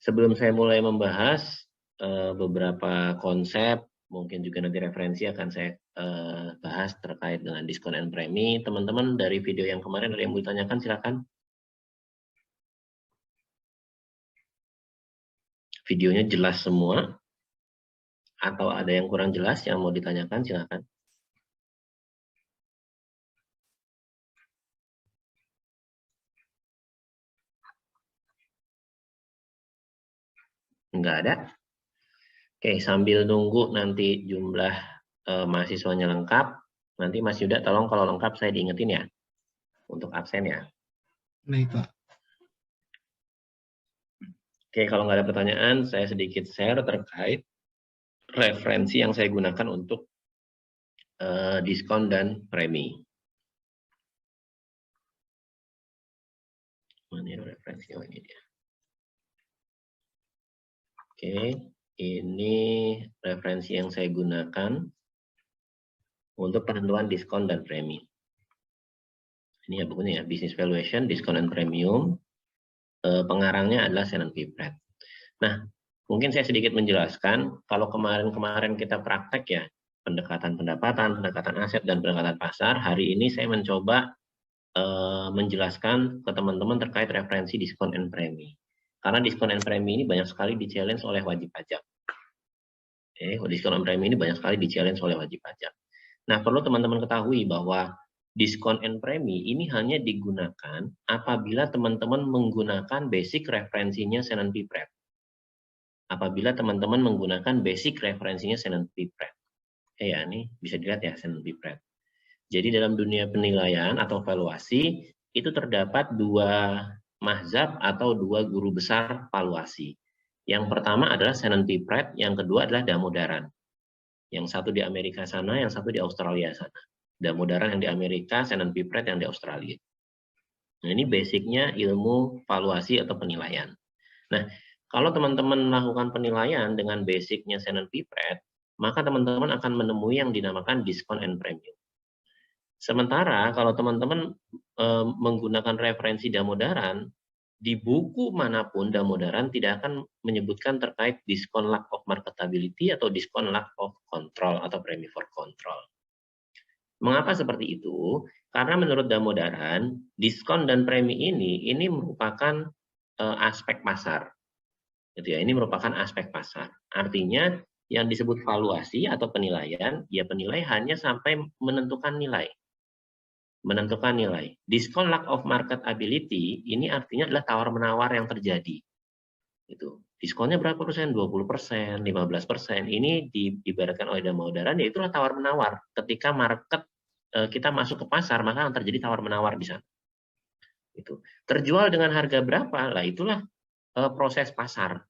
Sebelum saya mulai membahas beberapa konsep, mungkin juga nanti referensi akan saya bahas terkait dengan diskon and premi. Teman-teman dari video yang kemarin ada yang mau ditanyakan, silakan. Videonya jelas semua, atau ada yang kurang jelas yang mau ditanyakan, silakan. Enggak ada? Oke, sambil nunggu nanti jumlah mahasiswanya lengkap, nanti Mas Yuda tolong kalau lengkap saya diingetin ya, untuk absen ya. Baik, Pak. Oke, kalau nggak ada pertanyaan, saya sedikit share terkait referensi yang saya gunakan untuk diskon dan premi. Mana referensi? Oh, ini dia. Oke, ini referensi yang saya gunakan untuk penentuan diskon dan premi. Ini ya bukunya ya, Business Valuation, Discount and Premium. Pengarangnya adalah Shannon Pipratt. Nah, mungkin saya sedikit menjelaskan, kalau kemarin-kemarin kita praktek ya, pendekatan pendapatan, pendekatan aset, dan pendekatan pasar, hari ini saya mencoba menjelaskan ke teman-teman terkait referensi diskon and premi. Karena diskon and premi ini banyak sekali di-challenge oleh wajib pajak. Diskon and premi ini banyak sekali di-challenge oleh wajib pajak. Nah, perlu teman-teman ketahui bahwa diskon and premi ini hanya digunakan apabila teman-teman menggunakan basic referensinya Shannon Pipratt. Apabila teman-teman menggunakan basic referensinya Shannon Pipratt. Ya, ini bisa dilihat ya Shannon Pipratt. Jadi dalam dunia penilaian atau valuasi itu terdapat dua mazhab atau dua guru besar valuasi. Yang pertama adalah Shannon Pipratt, yang kedua adalah Damodaran. Yang satu di Amerika sana, yang satu di Australia sana. Damodaran yang di Amerika, Shannon Pipratt yang di Australia. Nah, ini basicnya ilmu valuasi atau penilaian. Nah, kalau teman-teman melakukan penilaian dengan basicnya Shannon Pipratt, maka teman-teman akan menemui yang dinamakan diskon and premium. Sementara kalau teman-teman menggunakan referensi Damodaran, di buku manapun Damodaran tidak akan menyebutkan terkait diskon lack of marketability atau diskon lack of control atau premi for control. Mengapa seperti itu? Karena menurut Damodaran, diskon dan premi ini merupakan aspek pasar. Gitu ya, ini merupakan aspek pasar. Artinya yang disebut valuasi atau penilaian, ya penilai hanya sampai menentukan nilai. Menentukan nilai. Diskon lack of marketability ini artinya adalah tawar-menawar yang terjadi. Itu. Diskonnya berapa persen? 20%, 15%. Ini diibaratkan oleh Damodaran, yaitu tawar-menawar. Ketika market kita masuk ke pasar, maka akan terjadi tawar-menawar di sana. Itu. Terjual dengan harga berapa? Lah itulah proses pasar.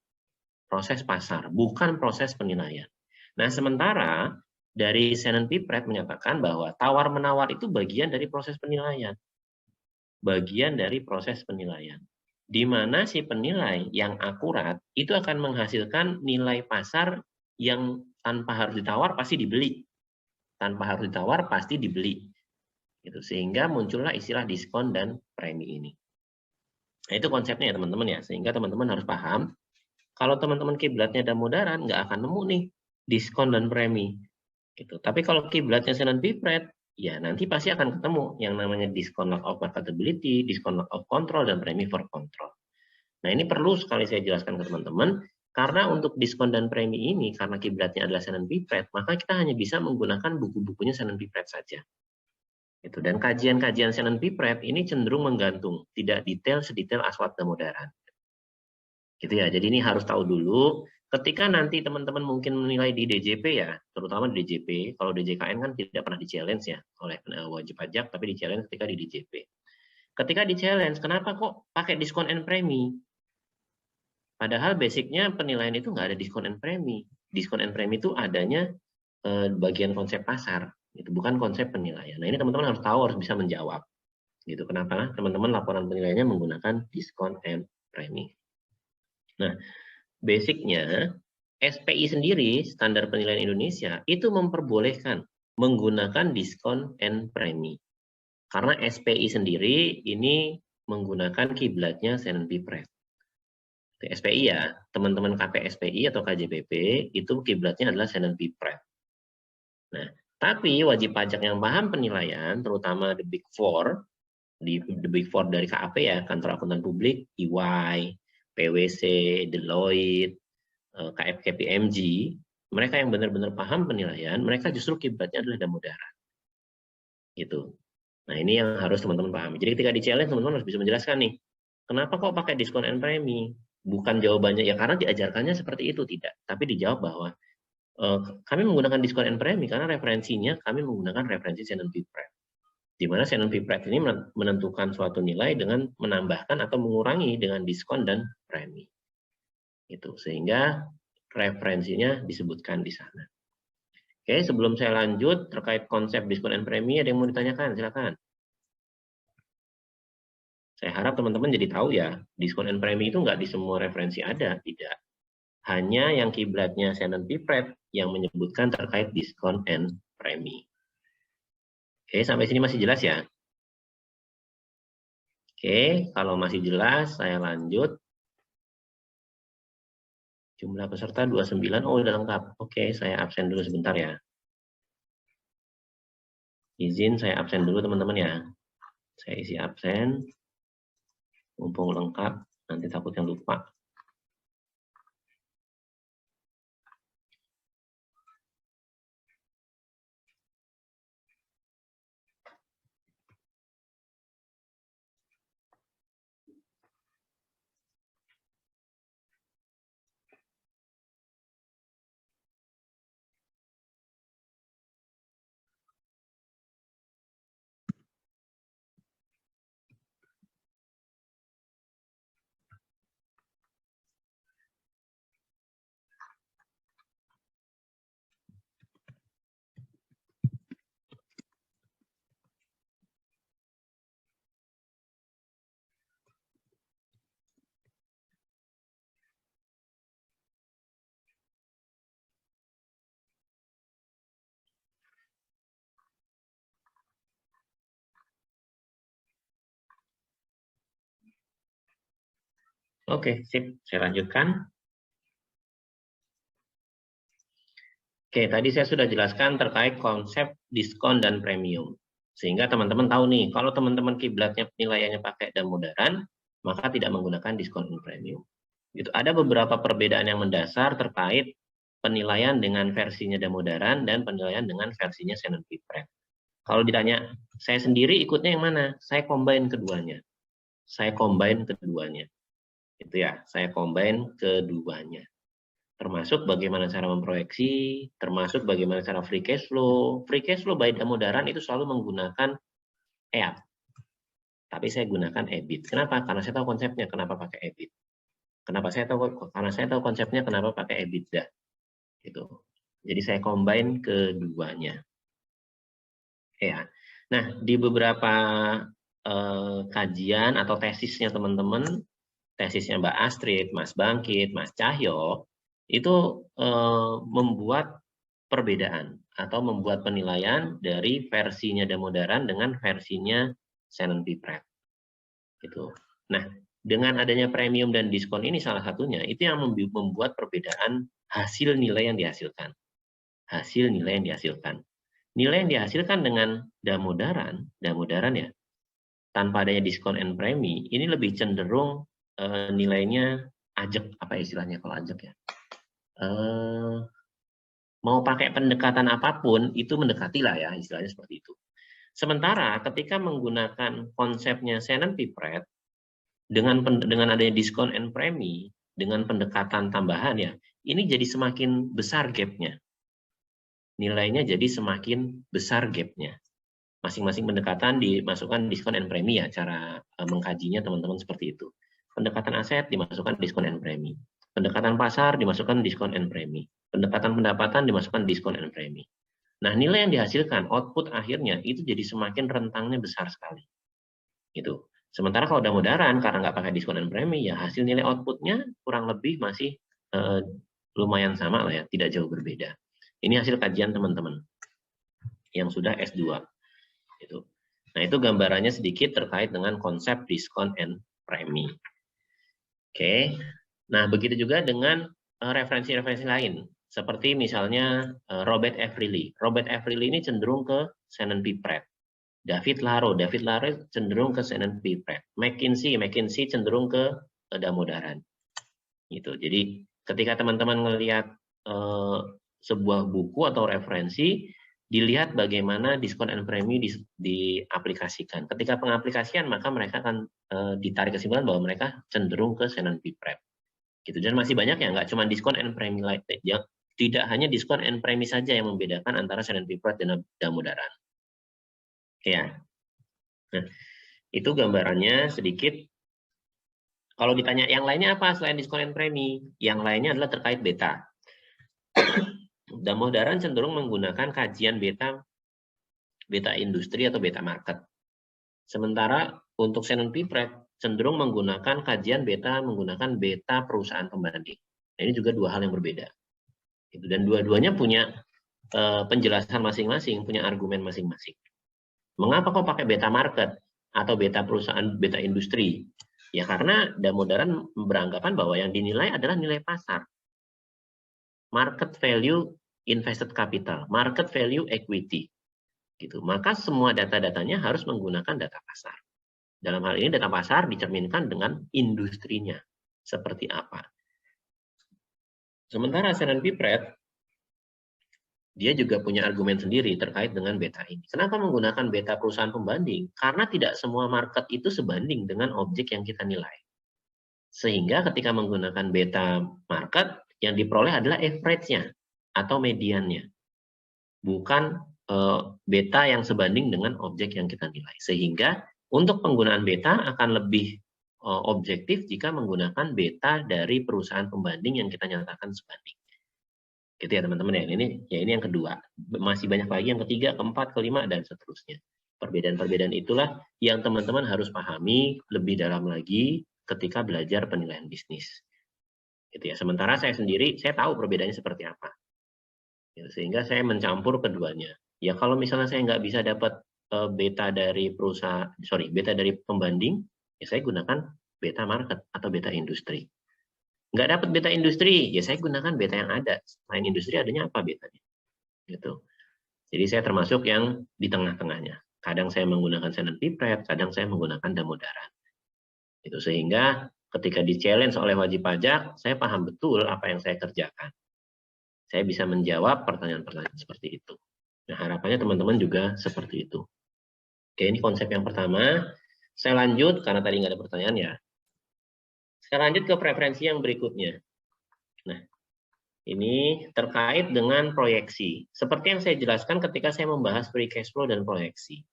Proses pasar, bukan proses penilaian. Nah, sementara dari Shannon Pipratt menyatakan bahwa tawar-menawar itu bagian dari proses penilaian. Bagian dari proses penilaian. Di mana si penilai yang akurat itu akan menghasilkan nilai pasar yang tanpa harus ditawar pasti dibeli. Tanpa harus ditawar pasti dibeli. Gitu. Sehingga muncullah istilah diskon dan premi ini. Nah, itu konsepnya ya teman-teman ya. Sehingga teman-teman harus paham, kalau teman-teman kiblatnya Damodaran, nggak akan nemu nih diskon dan premi. Gitu. Tapi kalau kiblatnya Shannon Pipratt, ya nanti pasti akan ketemu yang namanya diskon lack of marketability, diskon lack of control, dan premi for control. Nah, ini perlu sekali saya jelaskan ke teman-teman, karena untuk diskon dan premi ini, karena kiblatnya adalah Shannon Pipratt, maka kita hanya bisa menggunakan buku-bukunya Shannon Pipratt saja. Itu. Dan kajian-kajian Shannon Pipratt ini cenderung menggantung, tidak detail sedetail Aswat Damodaran. Gitu ya, jadi ini harus tahu dulu. Ketika nanti teman-teman mungkin menilai di DJP ya, terutama di DJP, kalau DJKN kan tidak pernah di-challenge ya oleh wajib pajak, tapi di-challenge ketika di DJP. Ketika di-challenge, kenapa kok pakai diskon and premi? Padahal basicnya penilaian itu nggak ada diskon and premi. Diskon and premi itu adanya bagian konsep pasar, itu bukan konsep penilaian. Nah, ini teman-teman harus tahu, harus bisa menjawab. Gitu. Kenapa teman-teman laporan penilaiannya menggunakan diskon and premi? Nah, basicnya SPI sendiri, Standar Penilaian Indonesia, itu memperbolehkan menggunakan diskon and premi. Karena SPI sendiri ini menggunakan kiblatnya Shannon Pipred. SPI ya, teman-teman KPSPI atau KJPP itu kiblatnya adalah Shannon Pipred. Nah, tapi wajib pajak yang paham penilaian, terutama the Big Four, the Big Four dari KAP ya, Kantor Akuntan Publik, EY, PwC, Deloitte, KPMG, mereka yang benar-benar paham penilaian, mereka justru kiblatnya adalah Damodara. Gitu. Nah, ini yang harus teman-teman pahami. Jadi ketika di-challenge, teman-teman harus bisa menjelaskan nih, kenapa kok pakai diskon and premi? Bukan jawabannya, ya karena diajarkannya seperti itu, tidak. Tapi dijawab bahwa kami menggunakan diskon and premi karena referensinya kami menggunakan referensi Shannon Pipred. Di mana Shannon Pipred ini menentukan suatu nilai dengan menambahkan atau mengurangi dengan diskon dan premi. Itu sehingga referensinya disebutkan di sana. Oke, sebelum saya lanjut terkait konsep diskon and premi, ada yang mau ditanyakan? Silakan. Saya harap teman-teman jadi tahu ya, diskon and premi itu nggak di semua referensi ada, tidak. Hanya yang kiblatnya Shannon Pipred yang menyebutkan terkait diskon and premi. Oke, sampai sini masih jelas ya? Oke, kalau masih jelas, saya lanjut. Jumlah peserta 29, oh udah lengkap. Oke, saya absen dulu sebentar ya. Izin saya absen dulu teman-teman ya. Saya isi absen. Mumpung lengkap, nanti takutnya lupa. Oke, sip. Saya lanjutkan. Oke, tadi saya sudah jelaskan terkait konsep diskon dan premium. Sehingga teman-teman tahu nih, kalau teman-teman kiblatnya penilaiannya pakai Damodaran, maka tidak menggunakan diskon dan premium. Gitu. Ada beberapa perbedaan yang mendasar terkait penilaian dengan versinya Damodaran dan penilaian dengan versinya Shannon Pipred. Kalau ditanya, saya sendiri ikutnya yang mana? Saya combine keduanya. Saya combine keduanya. Itu ya, saya combine keduanya. Termasuk bagaimana cara memproyeksi, termasuk bagaimana cara free cash flow. Free cash flow by Damodaran itu selalu menggunakan EAT. Tapi saya gunakan EBIT. Kenapa? Karena saya tahu konsepnya kenapa pakai EBIT. Kenapa saya tahu? Karena saya tahu konsepnya kenapa pakai EBITDA. Gitu. Jadi saya combine keduanya. Ya. Nah, di beberapa kajian atau tesisnya teman-teman, tesisnya Mbak Astrid, Mas Bangkit, Mas Cahyo, itu membuat perbedaan atau membuat penilaian dari versinya Damodaran dengan versinya Shannon Pipred. Gitu. Nah, dengan adanya premium dan diskon ini salah satunya, itu yang membuat perbedaan hasil nilai yang dihasilkan. Hasil nilai yang dihasilkan. Nilai yang dihasilkan dengan Damodaran ya, tanpa adanya diskon and premi, ini lebih cenderung nilainya ajak, apa istilahnya kalau ajak ya? Mau pakai pendekatan apapun, itu mendekati lah ya, istilahnya seperti itu. Sementara ketika menggunakan konsepnya Shannon Pipred, dengan adanya diskon and premi, dengan pendekatan tambahan ya, ini jadi semakin besar gap-nya. Nilainya jadi semakin besar gap-nya. Masing-masing pendekatan dimasukkan diskon and premi ya, cara mengkajinya teman-teman seperti itu. Pendekatan aset dimasukkan diskon and premi. Pendekatan pasar dimasukkan diskon and premi. Pendekatan pendapatan dimasukkan diskon and premi. Nah, nilai yang dihasilkan, output akhirnya itu jadi semakin rentangnya besar sekali. Gitu. Sementara kalau Damodaran, karena nggak pakai diskon dan premi, ya hasil nilai outputnya kurang lebih masih lumayan sama lah ya, tidak jauh berbeda. Ini hasil kajian teman-teman yang sudah S2. Gitu. Nah, itu gambarannya sedikit terkait dengan konsep diskon and premi. Oke. Nah, begitu juga dengan referensi-referensi lain. Seperti misalnya Robert F. Reilly. Robert F. Reilly ini cenderung ke S&P Pratt. David Laro cenderung ke S&P Pratt. McKinsey cenderung ke Damodaran. Gitu. Jadi ketika teman-teman melihat sebuah buku atau referensi, dilihat bagaimana diskon and premi diaplikasikan. Ketika pengaplikasian, maka mereka akan ditarik kesimpulan bahwa mereka cenderung ke S&P Pratt. Gitu. Dan masih banyak ya, nggak cuma diskon and premi tidak hanya diskon and premi saja yang membedakan antara S&P Pratt dan Damodaran. Ya. Nah, itu gambarannya sedikit. Kalau ditanya yang lainnya apa selain diskon and premi? Yang lainnya adalah terkait beta. Damodaran cenderung menggunakan kajian beta industri atau beta market. Sementara untuk S&P Pratt cenderung menggunakan kajian menggunakan beta perusahaan pembanding. Nah, ini juga dua hal yang berbeda. Dan dua-duanya punya penjelasan masing-masing, punya argumen masing-masing. Mengapa kok pakai beta market atau beta perusahaan, beta industri? Ya karena Damodaran beranggapan bahwa yang dinilai adalah nilai pasar. Market value invested capital, market value equity. Gitu. Maka semua data-datanya harus menggunakan data pasar. Dalam hal ini data pasar dicerminkan dengan industrinya. Seperti apa? Sementara S&P Pratt, dia juga punya argumen sendiri terkait dengan beta ini. Kenapa menggunakan beta perusahaan pembanding? Karena tidak semua market itu sebanding dengan objek yang kita nilai. Sehingga ketika menggunakan beta market, yang diperoleh adalah average-nya atau mediannya. Bukan beta yang sebanding dengan objek yang kita nilai. Sehingga untuk penggunaan beta akan lebih objektif jika menggunakan beta dari perusahaan pembanding yang kita nyatakan sebanding. Gitu ya teman-teman ya. Ini yang kedua. Masih banyak lagi yang ketiga, keempat, kelima dan seterusnya. Perbedaan-perbedaan itulah yang teman-teman harus pahami lebih dalam lagi ketika belajar penilaian bisnis. Gitu ya. Sementara saya sendiri saya tahu perbedaannya seperti apa. Ya, sehingga saya mencampur keduanya. Ya kalau misalnya saya nggak bisa dapat beta dari pembanding, ya saya gunakan beta market atau beta industri. Nggak dapat beta industri, ya saya gunakan beta yang ada. Selain industri adanya apa betanya? Gitu. Jadi saya termasuk yang di tengah-tengahnya. Kadang saya menggunakan S&P Pratt, kadang saya menggunakan Damodaran. Itu sehingga ketika di-challenge oleh wajib pajak, saya paham betul apa yang saya kerjakan. Saya bisa menjawab pertanyaan-pertanyaan seperti itu. Nah, harapannya teman-teman juga seperti itu. Oke, ini konsep yang pertama. Saya lanjut, karena tadi nggak ada pertanyaan ya. Saya lanjut ke preferensi yang berikutnya. Nah, ini terkait dengan proyeksi. Seperti yang saya jelaskan ketika saya membahas free cash flow dan proyeksi.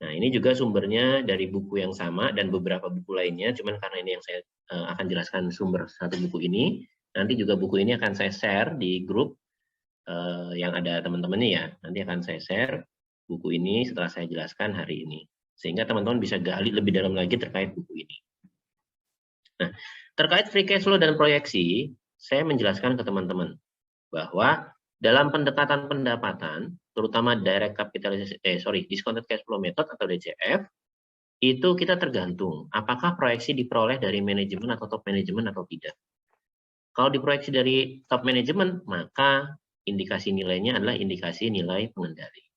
Nah, ini juga sumbernya dari buku yang sama dan beberapa buku lainnya. Cuman karena ini yang saya akan jelaskan sumber satu buku ini. Nanti juga buku ini akan saya share di grup yang ada teman-temannya ya. Nanti akan saya share buku ini setelah saya jelaskan hari ini. Sehingga teman-teman bisa gali lebih dalam lagi terkait buku ini. Nah, terkait free cash flow dan proyeksi, saya menjelaskan ke teman-teman bahwa dalam pendekatan pendapatan, terutama direct capitalization, discounted cash flow method atau DCF, itu kita tergantung apakah proyeksi diperoleh dari manajemen atau top manajemen atau tidak. Kalau diproyeksi dari top manajemen, maka indikasi nilainya adalah indikasi nilai pengendali.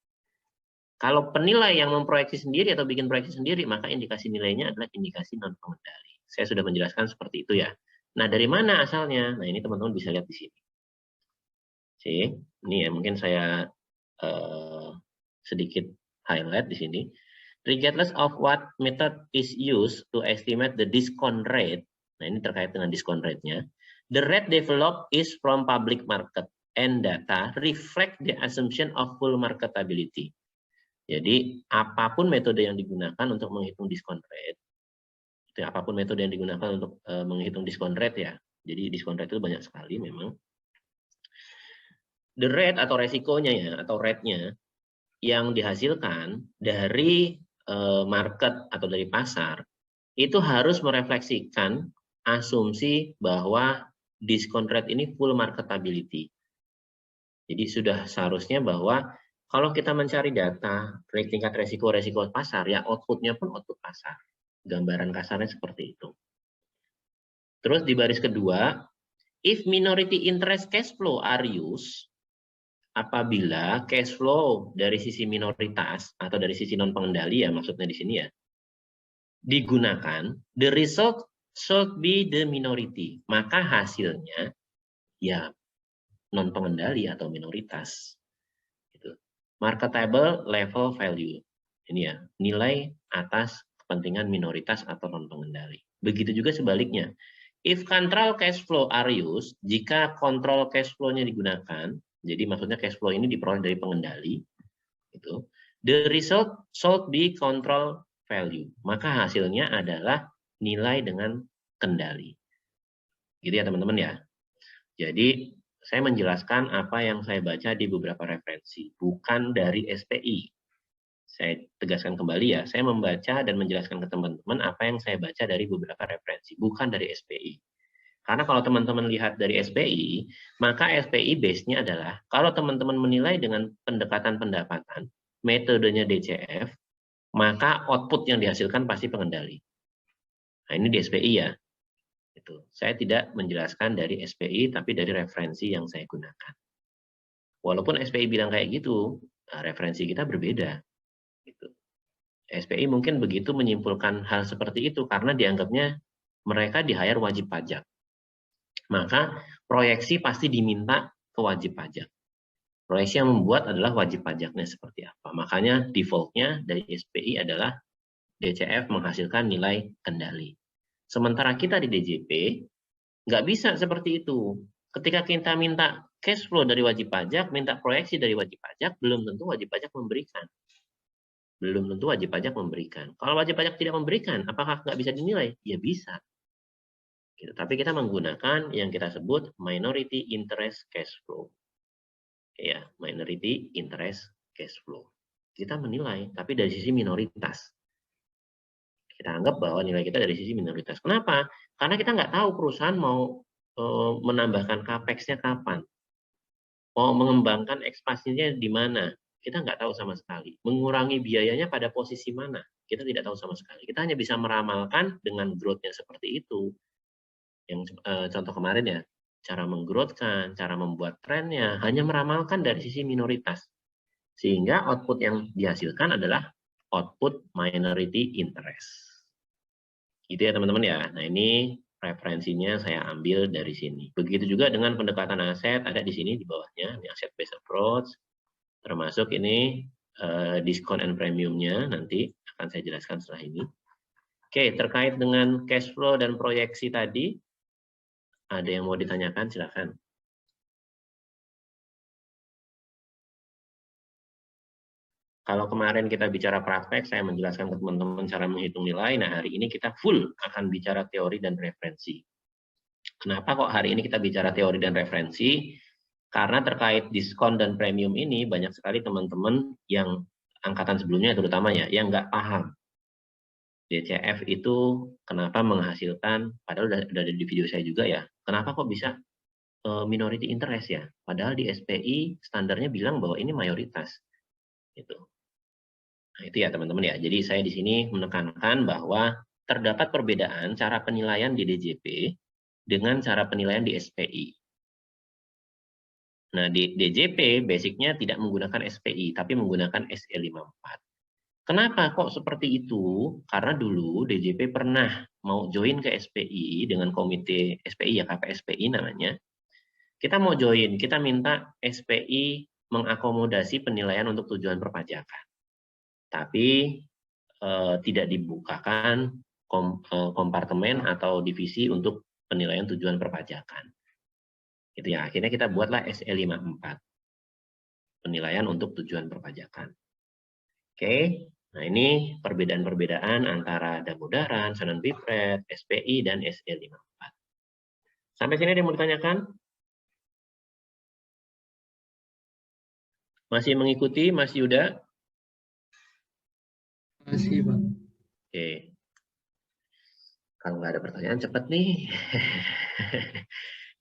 Kalau penilai yang memproyeksi sendiri atau bikin proyeksi sendiri, maka indikasi nilainya adalah indikasi non pengendali. Saya sudah menjelaskan seperti itu ya. Nah, dari mana asalnya? Nah, ini teman-teman bisa lihat di sini. Ini ya mungkin saya sedikit highlight di sini. Regardless of what method is used to estimate the discount rate, nah ini terkait dengan discount rate-nya, the rate developed is from public market and data reflect the assumption of full marketability. Jadi apapun metode yang digunakan untuk menghitung discount rate, apapun metode yang digunakan untuk menghitung discount rate ya, jadi discount rate itu banyak sekali memang. The rate atau resikonya ya, atau rate-nya yang dihasilkan dari market atau dari pasar, itu harus merefleksikan asumsi bahwa discount rate ini full marketability. Jadi sudah seharusnya bahwa Kalau kita mencari data tingkat resiko pasar, ya outputnya pun output pasar. Gambaran kasarnya seperti itu. Terus di baris kedua, if minority interest cash flow are used, apabila cash flow dari sisi minoritas atau dari sisi non pengendali ya maksudnya di sini ya, digunakan, the result should be the minority. Maka hasilnya ya non pengendali atau minoritas. Gitu. Marketable level value. Ini ya, nilai atas kepentingan minoritas atau non pengendali. Begitu juga sebaliknya. If control cash flow are used, jika kontrol cash flow-nya digunakan, jadi maksudnya cash flow ini diperoleh dari pengendali, itu, the result should be control value. Maka hasilnya adalah nilai dengan kendali. Gitu ya teman-teman ya. Jadi saya menjelaskan apa yang saya baca di beberapa referensi, bukan dari SPI. Saya tegaskan kembali ya, saya membaca dan menjelaskan ke teman-teman apa yang saya baca dari beberapa referensi, bukan dari SPI. Karena kalau teman-teman lihat dari SPI, maka SPI base-nya adalah, kalau teman-teman menilai dengan pendekatan pendapatan, metodenya DCF, maka output yang dihasilkan pasti pengendali. Nah ini di SPI ya. Itu. Saya tidak menjelaskan dari SPI, tapi dari referensi yang saya gunakan. Walaupun SPI bilang kayak gitu, nah referensi kita berbeda. Gitu. SPI mungkin begitu menyimpulkan hal seperti itu karena dianggapnya mereka di-hire wajib pajak. Maka proyeksi pasti diminta ke wajib pajak. Proyeksi yang membuat adalah wajib pajaknya seperti apa. Makanya default-nya dari SPI adalah DCF menghasilkan nilai kendali. Sementara kita di DJP, nggak bisa seperti itu. Ketika kita minta cash flow dari wajib pajak, minta proyeksi dari wajib pajak, belum tentu wajib pajak memberikan. Belum tentu wajib pajak memberikan. Kalau wajib pajak tidak memberikan, apakah nggak bisa dinilai? Ya bisa. Gitu. Tapi kita menggunakan yang kita sebut minority interest cash flow. Ya, minority interest cash flow. Kita menilai, tapi dari sisi minoritas. Kita anggap bahwa nilai kita dari sisi minoritas. Kenapa? Karena kita nggak tahu perusahaan mau menambahkan capex-nya kapan. Mau mengembangkan ekspansinya di mana. Kita nggak tahu sama sekali. Mengurangi biayanya pada posisi mana. Kita tidak tahu sama sekali. Kita hanya bisa meramalkan dengan growth-nya seperti itu. Yang contoh kemarin ya, cara menggrowth-kan, cara membuat trennya, hanya meramalkan dari sisi minoritas. Sehingga output yang dihasilkan adalah output minority interest. Gitu ya teman-teman ya. Nah ini referensinya saya ambil dari sini. Begitu juga dengan pendekatan aset, ada di sini di bawahnya, ini aset based approach. Termasuk ini diskon and premiumnya, nanti akan saya jelaskan setelah ini. Oke, terkait dengan cash flow dan proyeksi tadi, ada yang mau ditanyakan, silakan. Kalau kemarin kita bicara praktek, saya menjelaskan ke teman-teman cara menghitung nilai. Nah, hari ini kita full akan bicara teori dan referensi. Kenapa kok hari ini kita bicara teori dan referensi? Karena terkait diskon dan premium ini, banyak sekali teman-teman yang angkatan sebelumnya terutama ya, yang nggak paham. DCF itu kenapa menghasilkan, padahal udah ada di video saya juga ya, kenapa kok bisa minority interest ya? Padahal di SPI standarnya bilang bahwa ini mayoritas. Gitu. Nah, itu ya teman-teman ya. Jadi saya di sini menekankan bahwa terdapat perbedaan cara penilaian di DJP dengan cara penilaian di SPI. Nah, di DJP basicnya tidak menggunakan SPI, tapi menggunakan SE54. Kenapa kok seperti itu? Karena dulu DJP pernah mau join ke SPI dengan komite SPI ya, KPSPI namanya. Kita mau join, kita minta SPI mengakomodasi penilaian untuk tujuan perpajakan. Tapi tidak dibukakan kompartemen atau divisi untuk penilaian tujuan perpajakan. Itu ya, akhirnya kita buatlah SE54. Penilaian untuk tujuan perpajakan. Oke, nah ini perbedaan-perbedaan antara Damodaran, Sanan Bipred, SPI, dan SE54. Sampai sini ada yang mau ditanyakan? Masih mengikuti, Mas Yuda? Masih, Bang. Oke. Kalau nggak ada pertanyaan, cepet nih.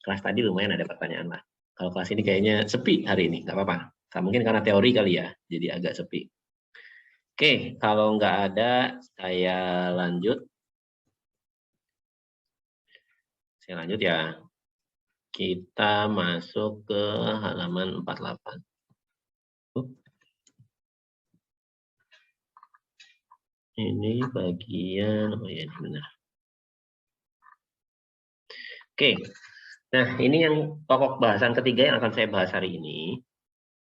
Kelas tadi lumayan ada pertanyaan lah. Kalau kelas ini kayaknya sepi hari ini, nggak apa-apa. Mungkin karena teori kali ya, jadi agak sepi. Oke, kalau nggak ada, saya lanjut. Saya lanjut ya. Kita masuk ke halaman 48. Ini bagian, oh ya, ini benar. Oke, nah ini yang pokok bahasan ketiga yang akan saya bahas hari ini.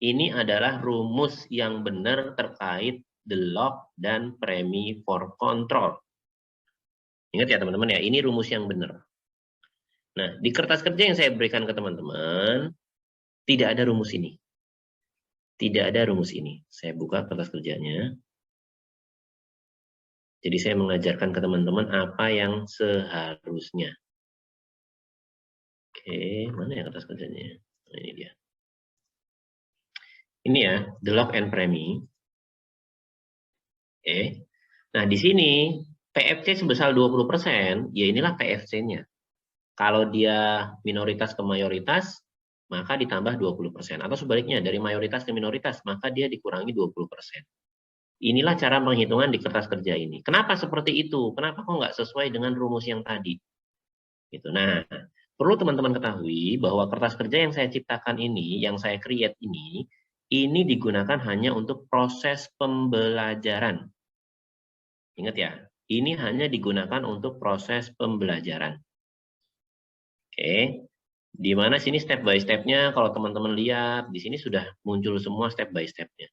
Ini adalah rumus yang benar terkait the log dan premi for control. Ingat ya teman-teman ya, ini rumus yang benar. Nah, di kertas kerja yang saya berikan ke teman-teman, tidak ada rumus ini. Tidak ada rumus ini. Saya buka kertas kerjanya. Jadi saya mengajarkan ke teman-teman apa yang seharusnya. Oke, mana ya kertas kerjanya? Nah, ini dia. Ini ya, the log and premi. Oke. Nah, di sini PFC sebesar 20%, ya inilah PFC-nya. Kalau dia minoritas ke mayoritas, maka ditambah 20%. Atau sebaliknya, dari mayoritas ke minoritas, maka dia dikurangi 20%. Inilah cara penghitungan di kertas kerja ini. Kenapa seperti itu? Kenapa kok nggak sesuai dengan rumus yang tadi? Gitu. Nah, perlu teman-teman ketahui bahwa kertas kerja yang saya ciptakan ini, yang saya create ini digunakan hanya untuk proses pembelajaran. Ingat ya, ini hanya digunakan untuk proses pembelajaran. Oke, di mana sini step by step-nya, kalau teman-teman lihat, di sini sudah muncul semua step by step-nya.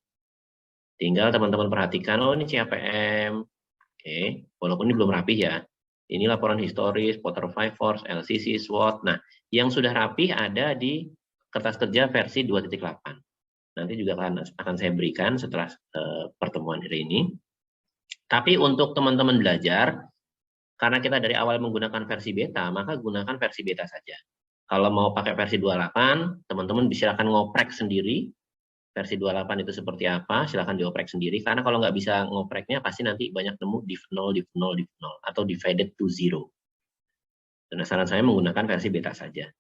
Tinggal teman-teman perhatikan, oh ini CAPM, oke, walaupun ini belum rapi ya. Ini laporan historis, Potter 5 Force, LCC, SWOT. Nah, yang sudah rapi ada di kertas kerja versi 2.8. Nanti juga akan saya berikan setelah pertemuan hari ini. Tapi untuk teman-teman belajar, karena kita dari awal menggunakan versi beta, maka gunakan versi beta saja. Kalau mau pakai versi 28, teman-teman silakan ngoprek sendiri. Versi 28 itu seperti apa, silakan dioprek sendiri. Karena kalau nggak bisa ngopreknya, pasti nanti banyak nemu div 0, div 0, div 0, atau divided to 0. Dan saran saya menggunakan versi beta saja.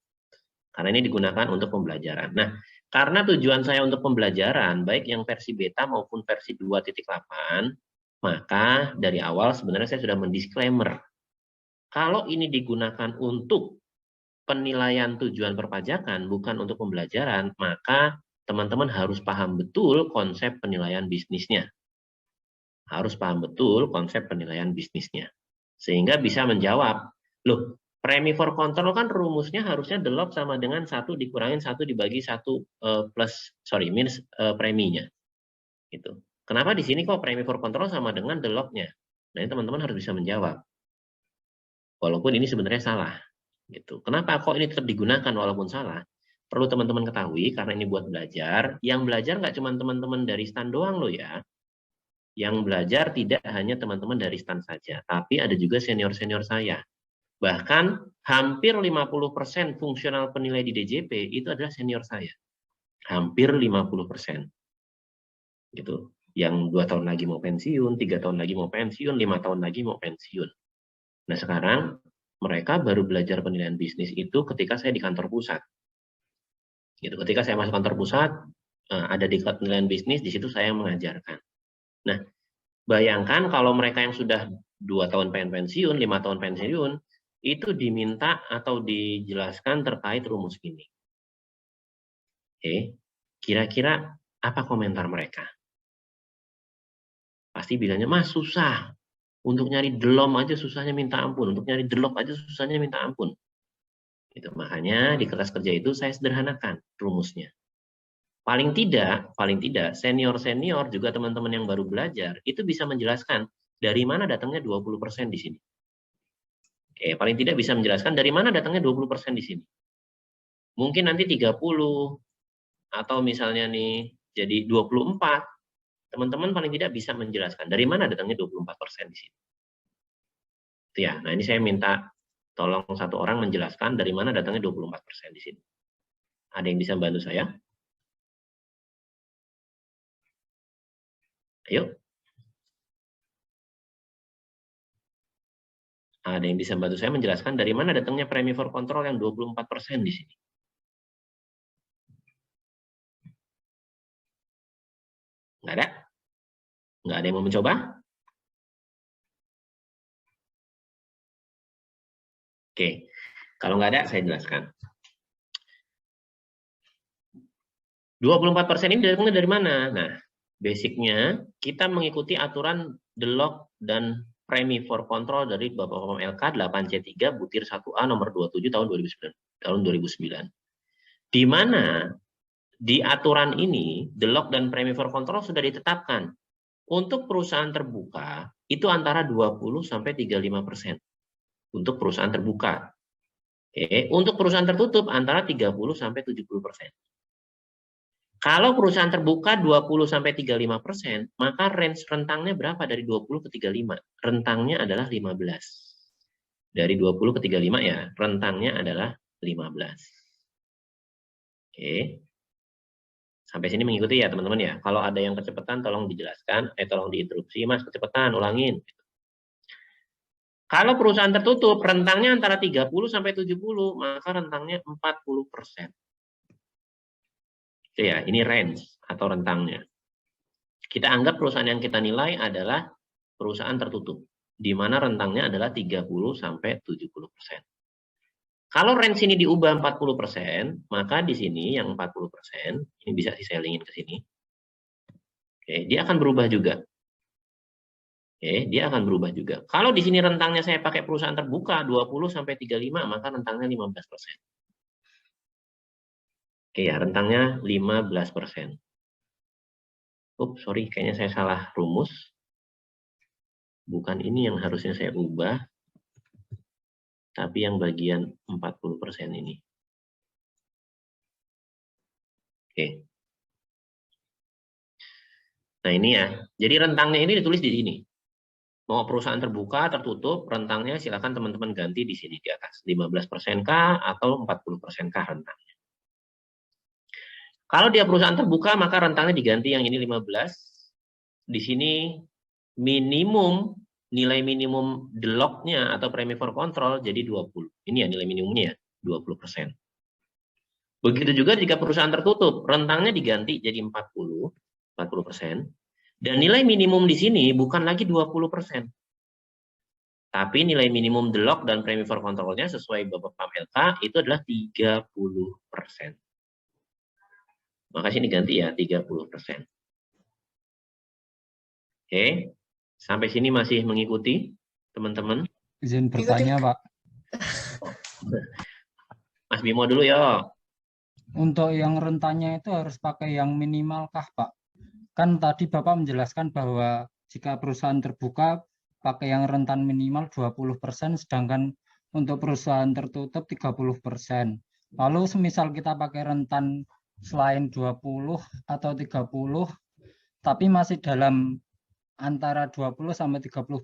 Karena ini digunakan untuk pembelajaran. Nah, karena tujuan saya untuk pembelajaran, baik yang versi beta maupun versi 2.8, maka dari awal sebenarnya saya sudah mendisklaimer. Kalau ini digunakan untuk penilaian tujuan perpajakan, bukan untuk pembelajaran, maka teman-teman harus paham betul konsep penilaian bisnisnya. Harus paham betul konsep penilaian bisnisnya. Sehingga bisa menjawab, loh, premi for control kan rumusnya harusnya the log sama dengan 1 dikurangin 1 dibagi 1 minus preminya. Gitu. Kenapa di sini kok premi for control sama dengan the log-nya? Nah, ini teman-teman harus bisa menjawab. Walaupun ini sebenarnya salah. Gitu. Kenapa kok ini tetap digunakan walaupun salah? Perlu teman-teman ketahui, karena ini buat belajar. Yang belajar nggak cuma teman-teman dari stand doang loh ya. Yang belajar tidak hanya teman-teman dari stand saja, tapi ada juga senior-senior saya. Bahkan hampir 50% fungsional penilai di DJP itu adalah senior saya. Hampir 50%. Gitu. Yang 2 tahun lagi mau pensiun, 3 tahun lagi mau pensiun, 5 tahun lagi mau pensiun. Nah sekarang mereka baru belajar penilaian bisnis itu ketika saya di kantor pusat. Gitu. Ketika saya masuk kantor pusat, ada di penilaian bisnis, di situ saya mengajarkan. Nah, bayangkan kalau mereka yang sudah 2 tahun pensiun, 5 tahun pensiun, itu diminta atau dijelaskan terkait rumus ini. Oke, kira-kira apa komentar mereka? Pasti bilangnya, Mas susah. Untuk nyari delom aja susahnya minta ampun. Untuk nyari delop aja susahnya minta ampun. Itu makanya di kertas kerja itu saya sederhanakan rumusnya. Paling tidak senior-senior juga teman-teman yang baru belajar itu bisa menjelaskan dari mana datangnya 20% di sini. Oke, paling tidak bisa menjelaskan dari mana datangnya 20% di sini. Mungkin nanti 30 atau misalnya nih jadi 24. Teman-teman paling tidak bisa menjelaskan dari mana datangnya 24% di sini. Itu ya. Nah, ini saya minta tolong satu orang menjelaskan dari mana datangnya 24% di sini. Ada yang bisa bantu saya? Ayo. Ada yang bisa bantu saya menjelaskan dari mana datangnya premi for control yang 24% di sini? Nggak ada? Nggak ada yang mau mencoba? Oke, kalau nggak ada, saya jelaskan. 24% ini datangnya dari mana? Nah, basicnya kita mengikuti aturan The Lock dan Premi for Control dari Bapak Pom LK 8C3 butir 1A nomor 27 tahun 2009. Di mana di aturan ini The Lock dan Premi for Control sudah ditetapkan. Untuk perusahaan terbuka itu antara 20 sampai 35%. Untuk perusahaan terbuka. Oke, untuk perusahaan tertutup antara 30 sampai 70%. Kalau perusahaan terbuka 20 sampai 35%, maka range rentangnya berapa dari 20 ke 35? Rentangnya adalah 15. Dari 20 ke 35 ya, rentangnya adalah 15. Oke. Sampai sini mengikuti ya teman-teman ya. Kalau ada yang kecepatan tolong dijelaskan, tolong diinterupsi, Mas kecepatan, ulangin. Kalau perusahaan tertutup, rentangnya antara 30 sampai 70, maka rentangnya 40%. Itu ya, ini range atau rentangnya. Kita anggap perusahaan yang kita nilai adalah perusahaan tertutup, di mana rentangnya adalah 30 sampai 70%. Kalau range ini diubah 40%, maka di sini yang 40%, ini bisa diselingin ke sini. Oke, dia akan berubah juga. Oke, dia akan berubah juga. Kalau di sini rentangnya saya pakai perusahaan terbuka 20 sampai 35, maka rentangnya 15%. Oke ya, rentangnya 15%. Sorry, kayaknya saya salah rumus. Bukan ini yang harusnya saya ubah, tapi yang bagian 40% ini. Oke. Nah ini ya, jadi rentangnya ini ditulis di sini. Mau perusahaan terbuka, tertutup, rentangnya silakan teman-teman ganti di sini di atas. 15% kah atau 40% kah rentangnya. Kalau dia perusahaan terbuka, maka rentangnya diganti yang ini 15. Di sini minimum, nilai minimum The Lock-nya atau Premi for Control jadi 20. Ini ya nilai minimumnya ya, 20%. Begitu juga jika perusahaan tertutup, rentangnya diganti jadi 40%. Dan nilai minimum di sini bukan lagi 20%. Tapi nilai minimum The Lock dan Premi for Control-nya sesuai Bapak PAM LK itu adalah 30%. Maka sini ganti ya 30%. Oke, sampai sini masih mengikuti teman-teman? Izin bertanya, Pak. Mas Bimo dulu ya. Untuk yang rentannya itu harus pakai yang minimal kah, Pak? Kan tadi Bapak menjelaskan bahwa jika perusahaan terbuka pakai yang rentan minimal 20%, sedangkan untuk perusahaan tertutup 30%. Lalu semisal kita pakai rentan selain 20 atau 30, tapi masih dalam antara 20 sampai 35%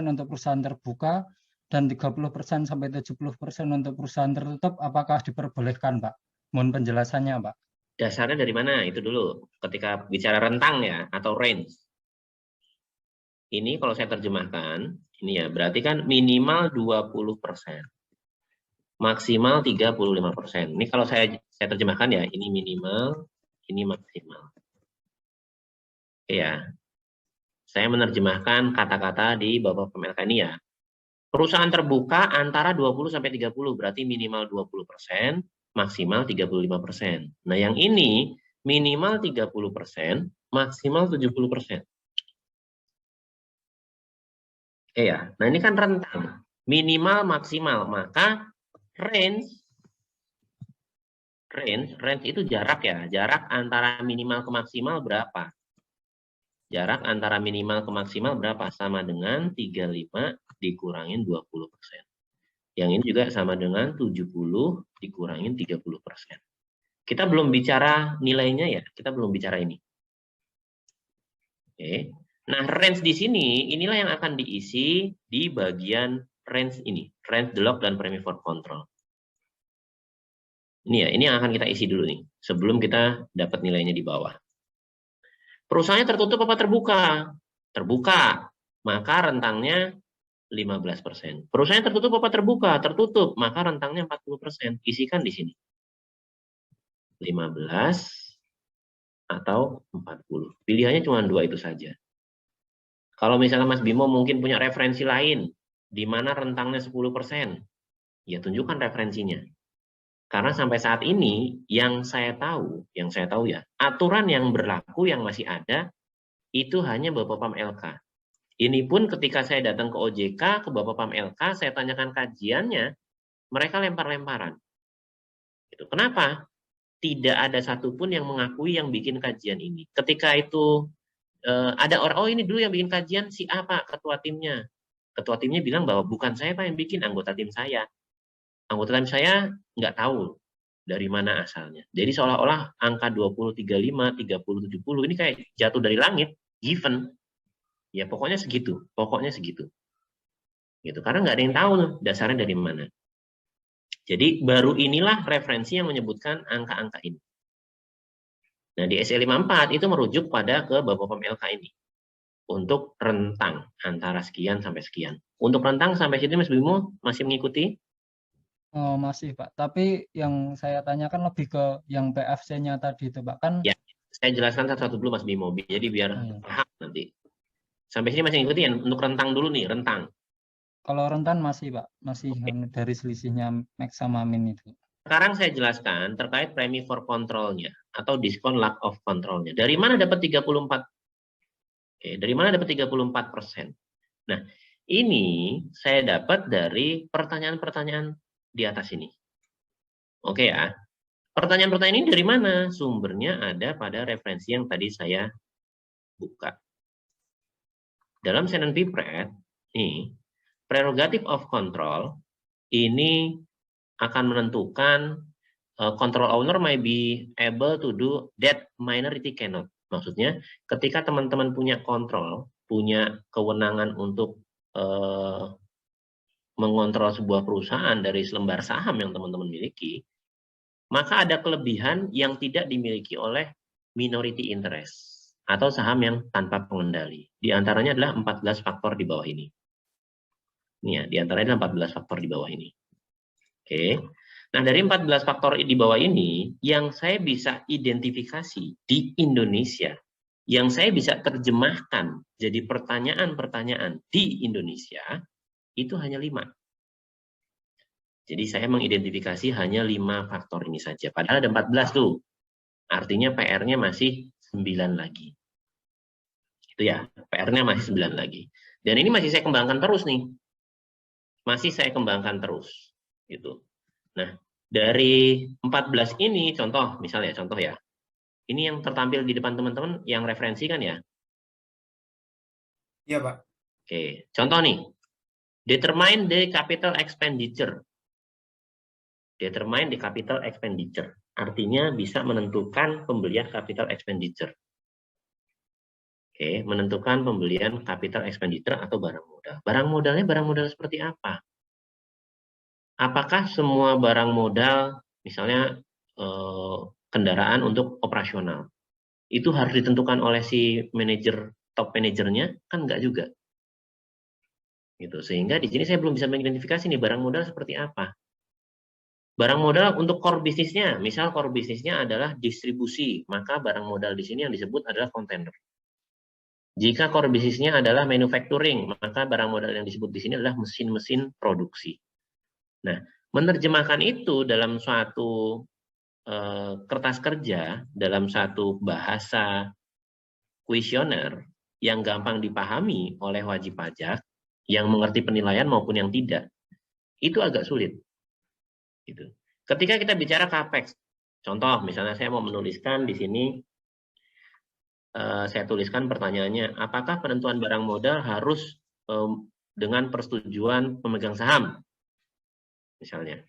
untuk perusahaan terbuka dan 30% sampai 70% untuk perusahaan tertutup, apakah diperbolehkan, Pak? Mohon penjelasannya, Pak. Dasarnya dari mana? Itu dulu. Ketika bicara rentang ya, atau range. Ini kalau saya terjemahkan, ini ya, berarti kan minimal 20%. Maksimal 35%. Ini kalau saya terjemahkan ya, ini minimal, ini maksimal. Ya. Saya menerjemahkan kata-kata di Bapak PMLK ini ya. Perusahaan terbuka antara 20 sampai 30, berarti minimal 20%, maksimal 35%. Nah, yang ini minimal 30%, maksimal 70%. Ya, nah ini kan rentang. Minimal, maksimal. Maka range itu jarak ya. Jarak antara minimal ke maksimal berapa? Jarak antara minimal ke maksimal berapa? Sama dengan 35 dikurangin 20%. Yang ini juga sama dengan 70 dikurangin 30%. Kita belum bicara nilainya ya, kita belum bicara ini. Oke. Nah, range di sini, inilah yang akan diisi di bagian range ini. Range The Lock dan Premi for Control. Ini ya, ini yang akan kita isi dulu nih, sebelum kita dapat nilainya di bawah. Perusahaannya tertutup apa terbuka? Terbuka, maka rentangnya 15%. Perusahaan tertutup apa terbuka? Tertutup, maka rentangnya 40%. Isikan di sini. 15 atau 40. Pilihannya cuma 2 itu saja. Kalau misalnya Mas Bimo mungkin punya referensi lain, di mana rentangnya 10%, ya tunjukkan referensinya. Karena sampai saat ini, yang saya tahu ya, aturan yang berlaku yang masih ada, itu hanya Bapepam LK. Ini pun ketika saya datang ke OJK, ke Bapepam LK, saya tanyakan kajiannya, mereka lempar-lemparan. Kenapa? Tidak ada satupun yang mengakui yang bikin kajian ini. Ketika itu ada orang, oh ini dulu yang bikin kajian, si apa ketua timnya. Ketua timnya bilang bahwa bukan saya Pak yang bikin, anggota tim saya. Anggota tim saya nggak tahu dari mana asalnya. Jadi seolah-olah angka 20, 35, 30, 70 ini kayak jatuh dari langit, given. Ya pokoknya segitu, Gitu. Karena nggak ada yang tahu dasarnya dari mana. Jadi baru inilah referensi yang menyebutkan angka-angka ini. Nah, di SE 54 itu merujuk pada ke Bapepam LK ini. Untuk rentang antara sekian sampai sekian. Untuk rentang sampai situ Mas Bimo masih mengikuti? Oh, masih Pak. Tapi yang saya tanyakan lebih ke yang PFC-nya tadi itu Pak. Kan Ya, saya jelaskan satu-satu dulu Mas Bimo. Jadi biar paham nanti. Sampai sini masih mengikuti ya? Untuk rentang dulu nih, rentang. Kalau rentan masih Pak. Masih dari selisihnya max sama min itu. Sekarang saya jelaskan terkait premi for control-nya atau diskon lack of control-nya. Dari mana dapat 34? Dari mana dapat 34%? Nah, ini saya dapat dari pertanyaan-pertanyaan di atas ini. Oke ya. Pertanyaan-pertanyaan ini dari mana? Sumbernya ada pada referensi yang tadi saya buka. Dalam SNMPPRED, nih, prerogative of control ini akan menentukan control owner may be able to do that minority cannot. Maksudnya, ketika teman-teman punya kontrol, punya kewenangan untuk mengontrol sebuah perusahaan dari selembar saham yang teman-teman miliki, maka ada kelebihan yang tidak dimiliki oleh minority interest atau saham yang tanpa pengendali. Di antaranya adalah 14 faktor di bawah ini. Ini ya, di antaranya adalah 14 faktor di bawah ini. Oke. Nah, dari 14 faktor di bawah ini, yang saya bisa identifikasi di Indonesia, yang saya bisa terjemahkan jadi pertanyaan-pertanyaan di Indonesia, itu hanya 5. Jadi saya mengidentifikasi hanya 5 faktor ini saja. Padahal ada 14 tuh. Artinya PR-nya masih 9 lagi. Itu ya, PR-nya masih 9 lagi. Dan ini masih saya kembangkan terus nih. Masih saya kembangkan terus. Gitu. Nah, dari 14 ini, contoh ya. Ini yang tertampil di depan teman-teman yang referensi kan ya? Iya, Pak. Oke, contoh nih. Determine the capital expenditure. Determine the capital expenditure. Artinya bisa menentukan pembelian capital expenditure. Oke, menentukan pembelian capital expenditure atau barang modal. Barang modalnya barang modal seperti apa? Apakah semua barang modal, misalnya kendaraan untuk operasional, itu harus ditentukan oleh si manajer, top manajernya? Kan enggak juga. Gitu. Sehingga di sini saya belum bisa mengidentifikasi nih barang modal seperti apa. Barang modal untuk core bisnisnya, misal core bisnisnya adalah distribusi, maka barang modal di sini yang disebut adalah kontainer. Jika core bisnisnya adalah manufacturing, maka barang modal yang disebut di sini adalah mesin-mesin produksi. Nah, menerjemahkan itu dalam suatu kertas kerja, dalam satu bahasa kuesioner yang gampang dipahami oleh wajib pajak, yang mengerti penilaian maupun yang tidak, itu agak sulit. Gitu. Ketika kita bicara capex, contoh misalnya saya mau menuliskan di sini, saya tuliskan pertanyaannya, apakah penentuan barang modal harus dengan persetujuan pemegang saham? Misalnya,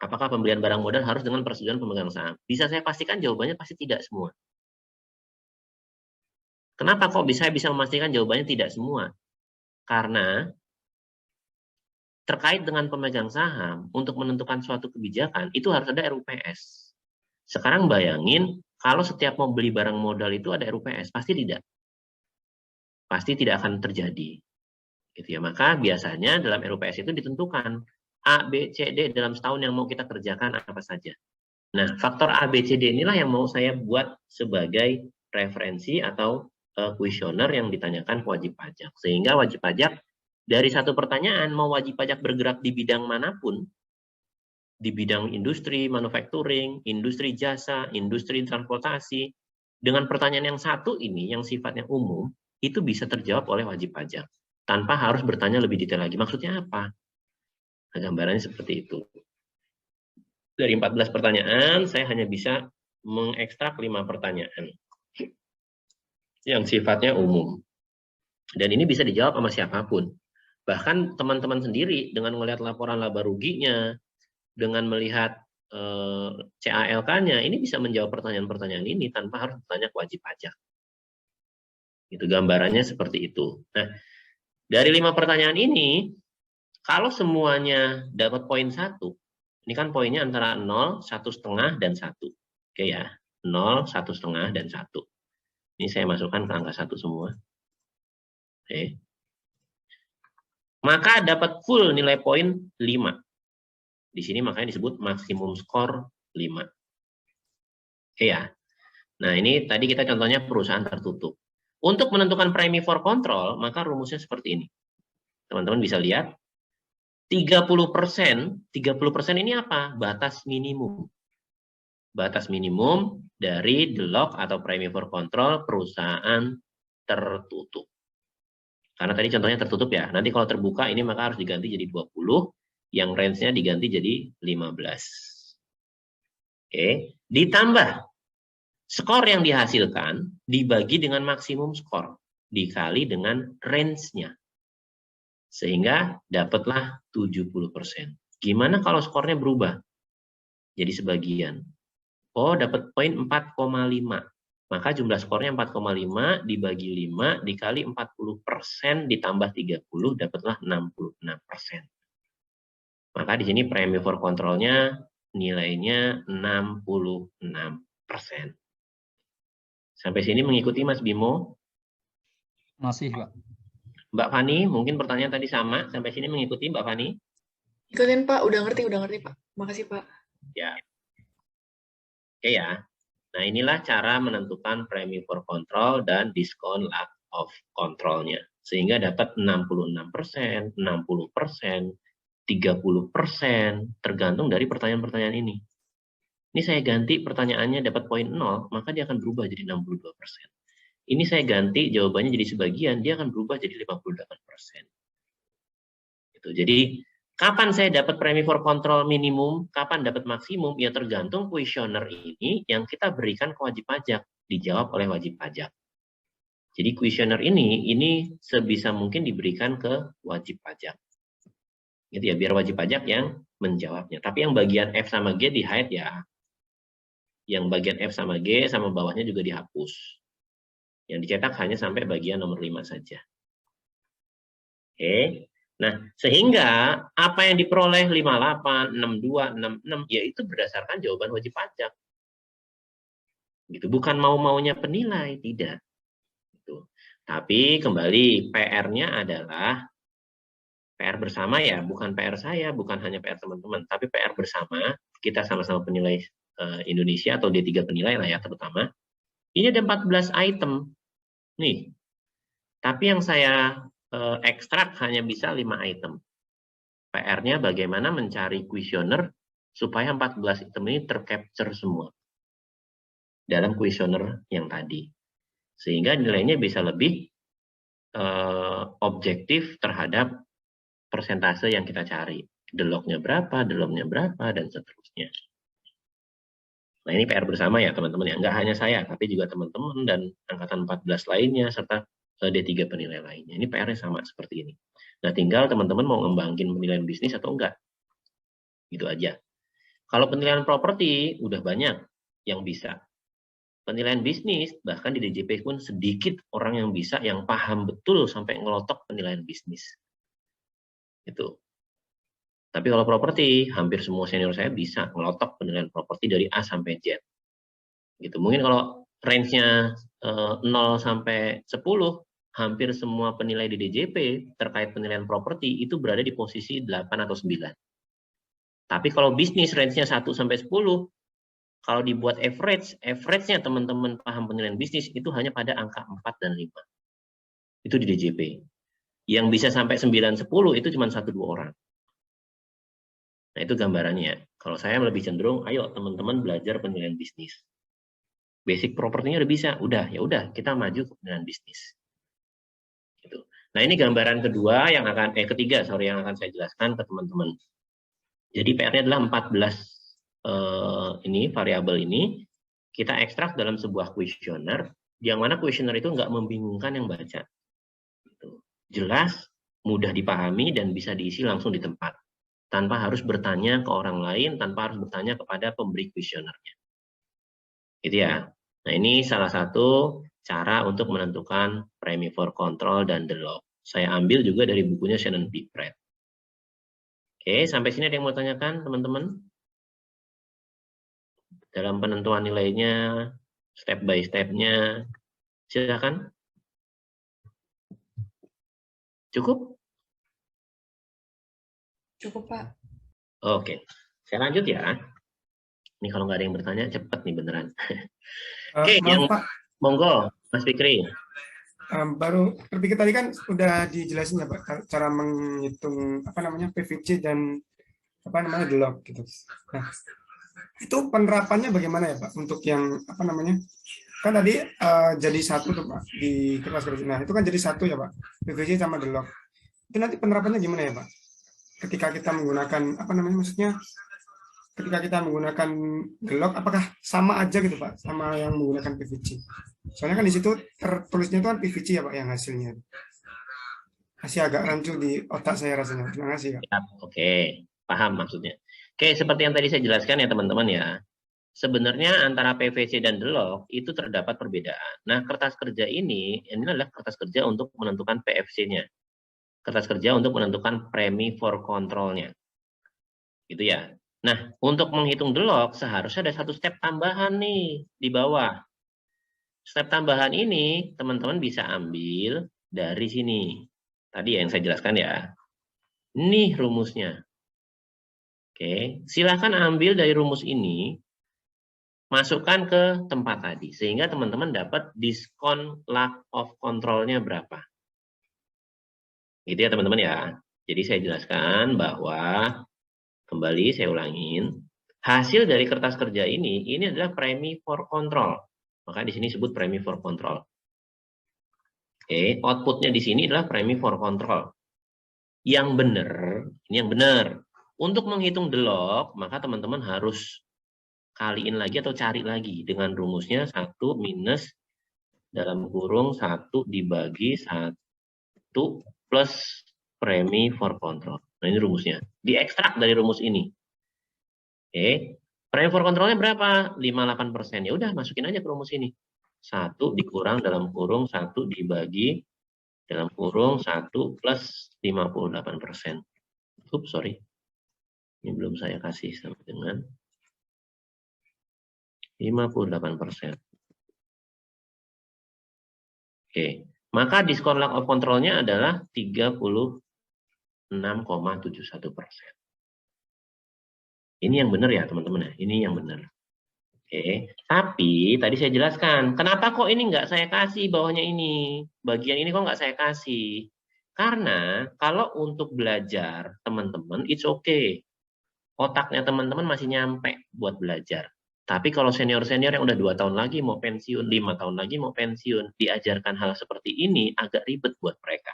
apakah pembelian barang modal harus dengan persetujuan pemegang saham? Bisa saya pastikan jawabannya pasti tidak semua. Kenapa kok bisa memastikan jawabannya tidak semua? Karena terkait dengan pemegang saham, untuk menentukan suatu kebijakan, itu harus ada RUPS. Sekarang bayangin, kalau setiap mau beli barang modal itu ada RUPS, pasti tidak. Pasti tidak akan terjadi. Gitu ya. Maka biasanya dalam RUPS itu ditentukan A, B, C, D dalam setahun yang mau kita kerjakan apa saja. Nah, faktor A, B, C, D inilah yang mau saya buat sebagai referensi atau kuesioner yang ditanyakan wajib pajak. Sehingga wajib pajak dari satu pertanyaan, mau wajib pajak bergerak di bidang manapun, di bidang industri, manufacturing, industri jasa, industri transportasi, dengan pertanyaan yang satu ini, yang sifatnya umum, itu bisa terjawab oleh wajib pajak, tanpa harus bertanya lebih detail lagi. Maksudnya apa? Nah, gambarannya seperti itu. Dari 14 pertanyaan, saya hanya bisa mengekstrak 5 pertanyaan yang sifatnya umum. Dan ini bisa dijawab sama siapapun. Bahkan teman-teman sendiri dengan melihat laporan laba ruginya, dengan melihat CALK-nya, ini bisa menjawab pertanyaan-pertanyaan ini tanpa harus bertanya ke wajib pajak. Itu gambarannya seperti itu. Nah, dari 5 pertanyaan ini, kalau semuanya dapat poin 1, ini kan poinnya antara 0, 1,5, dan 1. Oke ya, 0, 1,5, dan 1. Ini saya masukkan ke angka 1 semua. Oke. Maka dapat full nilai poin 5. Di sini makanya disebut maksimum skor 5. Oke ya. Nah, ini tadi kita contohnya perusahaan tertutup. Untuk menentukan premi for control, maka rumusnya seperti ini. Teman-teman bisa lihat, 30% ini apa? Batas minimum. Batas minimum dari DELOC atau premi for control perusahaan tertutup. Karena tadi contohnya tertutup ya. Nanti kalau terbuka ini maka harus diganti jadi 20, yang range-nya diganti jadi 15. Oke, ditambah skor yang dihasilkan dibagi dengan maksimum skor dikali dengan range-nya. Sehingga dapatlah 70%. Gimana kalau skornya berubah? Jadi sebagian. Oh, dapat poin 4,5. Maka jumlah skornya 4,5 dibagi 5 dikali 40% ditambah 30 dapatlah 66%. Maka di sini premi for control-nya nilainya 66%. Sampai sini mengikuti Mas Bimo? Masih, Pak. Mbak Fani, mungkin pertanyaan tadi sama. Sampai sini mengikuti Mbak Fani? Ikutin Pak, udah ngerti Pak. Makasih Pak. Ya. Oke ya. Nah, inilah cara menentukan premi for control dan diskon lack of control-nya. Sehingga dapat 66%, 60%, 30%, tergantung dari pertanyaan-pertanyaan ini. Ini saya ganti pertanyaannya dapat poin 0, maka dia akan berubah jadi 62%. Ini saya ganti jawabannya jadi sebagian, dia akan berubah jadi 58%. Gitu. Jadi, kapan saya dapat premi for control minimum, kapan dapat maksimum, ya tergantung kuesioner ini yang kita berikan ke wajib pajak, dijawab oleh wajib pajak. Jadi kuesioner ini sebisa mungkin diberikan ke wajib pajak. Gitu ya, biar wajib pajak yang menjawabnya. Tapi yang bagian F sama G di-hide ya. Yang bagian F sama G sama bawahnya juga dihapus. Yang dicetak hanya sampai bagian nomor 5 saja. Oke. Nah, sehingga apa yang diperoleh 58, 62, 66, yaitu berdasarkan jawaban wajib pajak. Gitu. Bukan mau-maunya penilai, tidak. Gitu. Tapi kembali, PR-nya adalah PR bersama ya, bukan PR saya, bukan hanya PR teman-teman, tapi PR bersama, kita sama-sama penilai Indonesia atau D3 penilai lah ya terutama. Ini ada 14 item. Nih. Tapi yang saya ekstrak hanya bisa 5 item. PR-nya bagaimana mencari kuesioner supaya 14 item ini tercapture semua dalam kuesioner yang tadi. Sehingga nilainya bisa lebih objektif terhadap persentase yang kita cari. DELOC-nya berapa, dan seterusnya. Nah, ini PR bersama ya teman-teman ya. Nggak hanya saya, tapi juga teman-teman dan angkatan 14 lainnya, serta D3 penilai lainnya. Ini PR-nya sama seperti ini. Nah, tinggal teman-teman mau ngembangin penilaian bisnis atau enggak. Gitu aja. Kalau penilaian properti, udah banyak yang bisa. Penilaian bisnis, bahkan di DJP pun sedikit orang yang bisa, yang paham betul sampai ngelotok penilaian bisnis. Itu. Tapi kalau properti, hampir semua senior saya bisa ngelotok penilaian properti dari A sampai Z. Gitu. Mungkin kalau range-nya 0 sampai 10, hampir semua penilai di DJP terkait penilaian properti itu berada di posisi 8 atau 9. Tapi kalau bisnis range-nya 1 sampai 10, Kalau dibuat average-nya teman-teman paham penilaian bisnis itu hanya pada angka 4 dan 5. Itu di DJP. Yang bisa sampai 9, 10 itu cuma 1-2 orang. Nah, itu gambarannya. Kalau saya lebih cenderung, ayo teman-teman belajar penilaian bisnis. Basic propertinya udah bisa, udah ya udah kita maju ke penilaian bisnis. Gitu. Nah, ini gambaran kedua yang akan ketiga yang akan saya jelaskan ke teman-teman. Jadi PR-nya adalah 14 ini variabel ini kita ekstrak dalam sebuah kuesioner, yang mana kuesioner itu nggak membingungkan yang baca. Gitu. Jelas, mudah dipahami, dan bisa diisi langsung di tempat. Tanpa harus bertanya ke orang lain, tanpa harus bertanya kepada pemberi kuesionernya. Gitu ya. Nah, ini salah satu cara untuk menentukan premi for control dan the log. Saya ambil juga dari bukunya Shannon B. Pratt. Oke, sampai sini ada yang mau tanyakan, teman-teman? Dalam penentuan nilainya, step by step-nya, silakan. Cukup? Cukup, Pak. Oke, saya lanjut ya. Ini kalau nggak ada yang bertanya, cepat nih beneran. Oke, yang Pak, monggo, Mas Fikri. baru terpikir tadi kan udah dijelasin ya Pak, cara menghitung PVC dan the log gitu. Nah, itu penerapannya bagaimana ya Pak untuk yang kan tadi jadi satu tuh Pak di kertas kerja. Nah, itu kan jadi satu ya Pak, PVC sama the log. Itu nanti penerapannya gimana ya Pak? Ketika kita menggunakan maksudnya ketika kita menggunakan the log, apakah sama aja gitu Pak sama yang menggunakan PVC? Soalnya kan di situ tertulisnya itu kan PVC ya Pak yang hasilnya. Masih agak rancu di otak saya rasanya. Terima kasih Pak. Oke, paham maksudnya. Oke, seperti yang tadi saya jelaskan ya teman-teman ya. Sebenarnya antara PVC dan the log itu terdapat perbedaan. Nah, kertas kerja ini adalah kertas kerja untuk menentukan PFC-nya. Kertas kerja untuk menentukan premi for control-nya. Gitu ya. Nah, untuk menghitung the log seharusnya ada satu step tambahan nih di bawah. Step tambahan ini teman-teman bisa ambil dari sini. Tadi yang saya jelaskan ya. Ini rumusnya. Oke, silakan ambil dari rumus ini, masukkan ke tempat tadi, sehingga teman-teman dapat diskon lack of control-nya berapa. Gitu ya teman-teman ya. Jadi saya jelaskan bahwa, kembali saya ulangin, hasil dari kertas kerja ini adalah premi for control. Maka di sini sebut premi for control. Oke, outputnya di sini adalah premi for control. Yang benar, ini yang benar. Untuk menghitung the log, maka teman-teman harus kaliin lagi atau cari lagi dengan rumusnya 1 minus dalam kurung 1 dibagi 1 plus premi for control. Nah, ini rumusnya. Diekstrak dari rumus ini. Oke. Premi for controlnya berapa? 58%. Ya udah, masukin aja ke rumus ini. 1 dikurang dalam kurung 1 dibagi dalam kurung 1 plus 58%. Sorry. Ini belum saya kasih sampai dengan 58%. Oke, maka diskon lack of control-nya adalah 36,71%. Ini yang benar ya teman-teman ya, ini yang benar. Oke, tapi tadi saya jelaskan, kenapa kok ini nggak saya kasih bawahnya ini, bagian ini kok nggak saya kasih? Karena kalau untuk belajar teman-teman, it's okay. Otaknya teman-teman masih nyampe buat belajar. Tapi kalau senior-senior yang udah 2 tahun lagi mau pensiun, 5 tahun lagi mau pensiun, diajarkan hal seperti ini agak ribet buat mereka.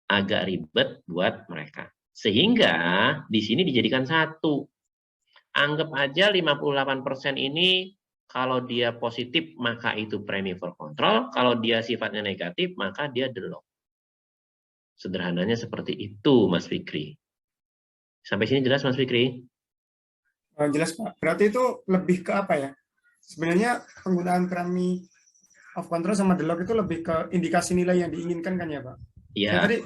Agak ribet buat mereka. Sehingga di sini dijadikan satu. Anggap aja 58% ini kalau dia positif maka itu premi for control, kalau dia sifatnya negatif maka dia the log. Sederhananya seperti itu Mas Fikri. Sampai sini jelas Mas Fikri? Jelas Pak. Berarti itu lebih ke apa ya? Sebenarnya penggunaan premi of control sama the log itu lebih ke indikasi nilai yang diinginkan kan ya Pak? Iya. Saya tadi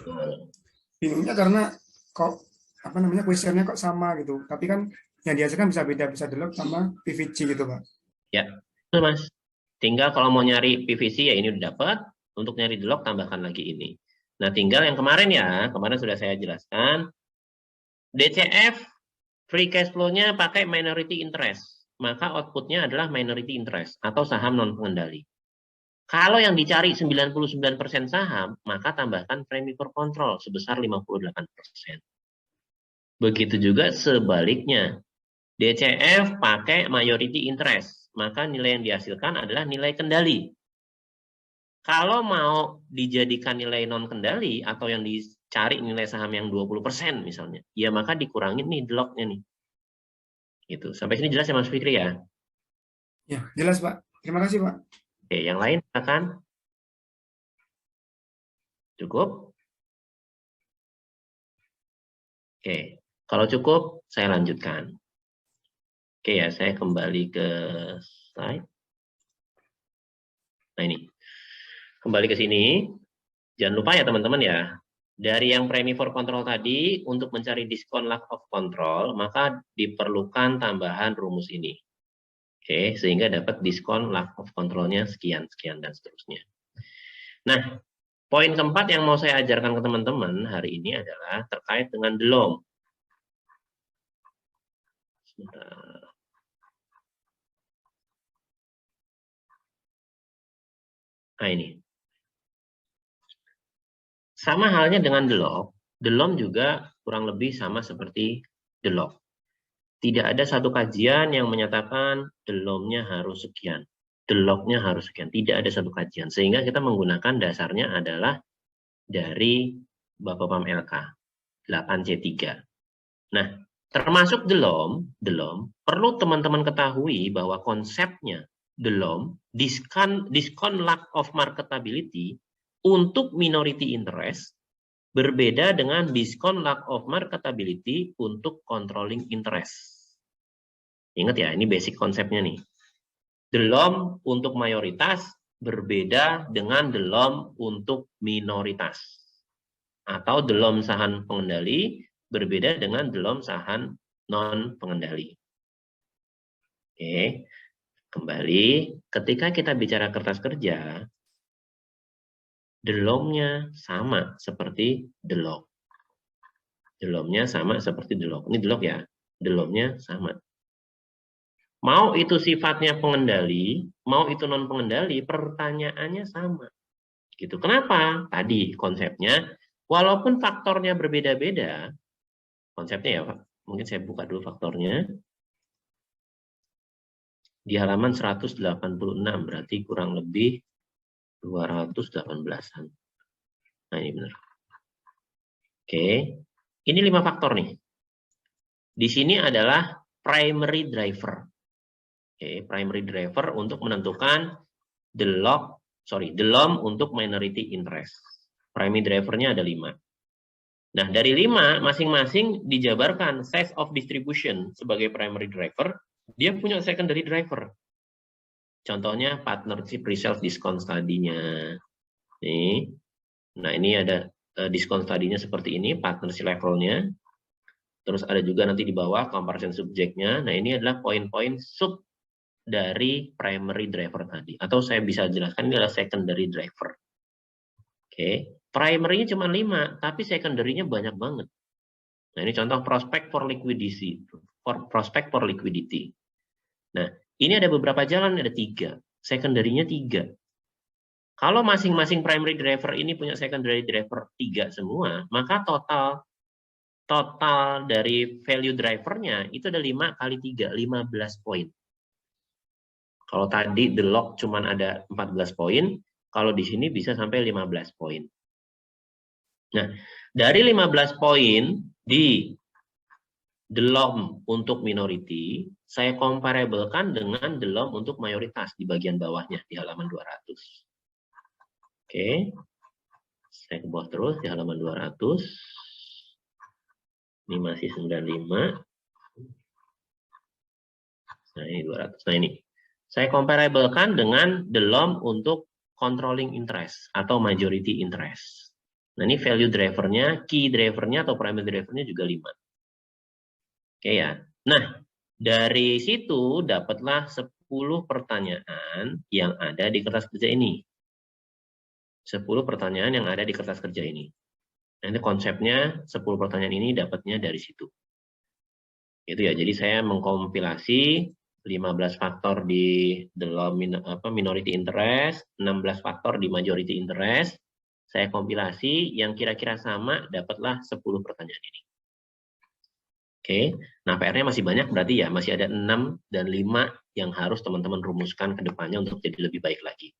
bingungnya karena kok kuesionernya kok sama gitu. Tapi kan yang dihasilkan bisa beda, bisa the log sama PVC gitu Pak. Ya, betul Mas. Tinggal kalau mau nyari PVC ya ini udah dapat. Untuk nyari the log tambahkan lagi ini. Nah, tinggal yang kemarin ya, kemarin sudah saya jelaskan. DCF free cash flow-nya pakai minority interest. maka outputnya adalah minority interest atau saham non-pengendali. Kalau yang dicari 99% saham, maka tambahkan premi per kontrol sebesar 58%. Begitu juga sebaliknya. DCF pakai majority interest, maka nilai yang dihasilkan adalah nilai kendali. Kalau mau dijadikan nilai non-kendali atau yang dicari nilai saham yang 20% misalnya, ya maka dikurangin nih deloknya nih. Gitu. Sampai sini jelas ya Mas Fikri ya? Ya, jelas Pak. Terima kasih Pak. Oke, yang lain silakan. Cukup? Oke, kalau cukup saya lanjutkan. Oke ya, saya kembali ke slide. Nah ini, kembali ke sini. Jangan lupa ya teman-teman ya, dari yang premi for control tadi, untuk mencari diskon lack of control, maka diperlukan tambahan rumus ini. Oke, sehingga dapat diskon lack of controlnya sekian, sekian, dan seterusnya. Nah, poin keempat yang mau saya ajarkan ke teman-teman hari ini adalah terkait dengan DELOM. Sebentar. Nah ini. Sama halnya dengan DELOM juga kurang lebih sama seperti DELOG. Tidak ada satu kajian yang menyatakan DELOM-nya harus sekian, DELOG-nya harus sekian. Tidak ada satu kajian. Sehingga kita menggunakan dasarnya adalah dari Bapepam LK 8C3. Nah, termasuk DELOM perlu teman-teman ketahui bahwa konsepnya DELOM, diskon lack of marketability untuk minority interest, berbeda dengan diskon lack of marketability untuk controlling interest. Ingat ya, ini basic konsepnya nih. DELOM untuk mayoritas berbeda dengan DELOM untuk minoritas. Atau DELOM saham pengendali berbeda dengan DELOM saham non-pengendali. Oke, kembali, ketika kita bicara kertas kerja, DELOM-nya sama seperti DELOG. DELOM-nya sama seperti DELOG. Ini DELOG ya, DELOM-nya sama. Mau itu sifatnya pengendali, mau itu non-pengendali, pertanyaannya sama. Gitu. Kenapa? Tadi konsepnya, walaupun faktornya berbeda-beda, konsepnya ya Pak, mungkin saya buka dulu faktornya. Di halaman 186, berarti kurang lebih 218-an. Nah ini benar. Oke, ini 5 faktor nih. Di sini adalah primary driver. Oke, primary driver untuk menentukan DELOM untuk minority interest. Primary drivernya ada 5. Nah, dari 5 masing-masing dijabarkan size of distribution sebagai primary driver, dia punya secondary driver. Contohnya partnership result discount study-nya. Nih. Nah, ini ada diskon study-nya seperti ini, partnership level-nya. Terus ada juga nanti di bawah comparison subjeknya. Nah, ini adalah poin-poin sub dari primary driver tadi. Atau saya bisa jelaskan ini adalah secondary driver. Oke, primary-nya cuma 5, tapi secondary-nya banyak banget. Nah, ini contoh prospect for liquidity. Prospect for liquidity. Nah, ini ada beberapa jalan, ada 3. Secondary-nya 3. Kalau masing-masing primary driver ini punya secondary driver 3 semua, maka total dari value drivernya itu ada 5 kali 3, 15 poin. Kalau tadi DELOG cuma ada 14 poin, kalau di sini bisa sampai 15 poin. Nah, dari 15 poin di DELOM untuk minority, saya comparablekan dengan DELOM untuk mayoritas di bagian bawahnya di halaman 200. Oke, saya ke bawah terus di halaman 200. Ini masih 95. Nah, ini 200. Nah, ini. Saya comparablekan dengan DELOM untuk controlling interest atau majority interest. Nah, ini value drivernya, key drivernya atau primary drivernya juga 5. Oke ya. Nah, dari situ dapatlah 10 pertanyaan yang ada di kertas kerja ini. 10 pertanyaan yang ada di kertas kerja ini. Nanti konsepnya 10 pertanyaan ini dapatnya dari situ. Itu ya. Jadi saya mengkompilasi 15 faktor di dalam minority interest, 16 faktor di majority interest. Saya kompilasi yang kira-kira sama, dapatlah 10 pertanyaan ini. Oke, nah PR-nya masih banyak berarti ya, masih ada 6 dan 5 yang harus teman-teman rumuskan ke depannya untuk jadi lebih baik lagi.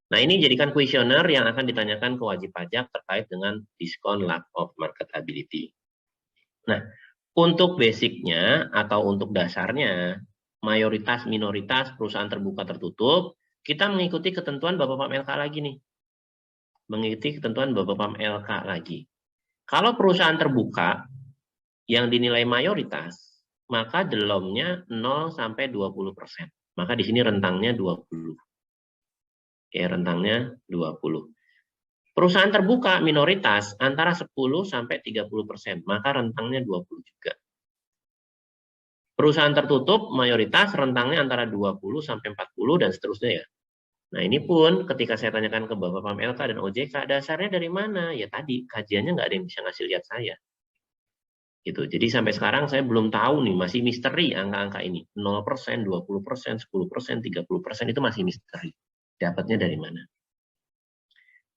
Nah, ini jadikan kuesioner yang akan ditanyakan ke wajib pajak terkait dengan diskon lack of marketability. Nah, untuk basicnya atau untuk dasarnya, mayoritas minoritas perusahaan terbuka tertutup, kita mengikuti ketentuan Bapak Pam LK lagi nih. Mengikuti ketentuan Bapak Pam LK lagi. Kalau perusahaan terbuka yang dinilai mayoritas, maka delomnya 0 sampai 20%. Maka di sini rentangnya 20. Oke, rentangnya 20. Perusahaan terbuka minoritas antara 10 sampai 30%, maka rentangnya 20 juga. Perusahaan tertutup mayoritas rentangnya antara 20 sampai 40 dan seterusnya ya. Nah, ini pun ketika saya tanyakan ke Bapak Pam LK dan OJK, dasarnya dari mana? Ya tadi, kajiannya nggak ada yang bisa ngasih lihat saya. Gitu. Jadi sampai sekarang saya belum tahu nih, masih misteri angka-angka ini. 0%, 20%, 10%, 30% itu masih misteri. Dapatnya dari mana?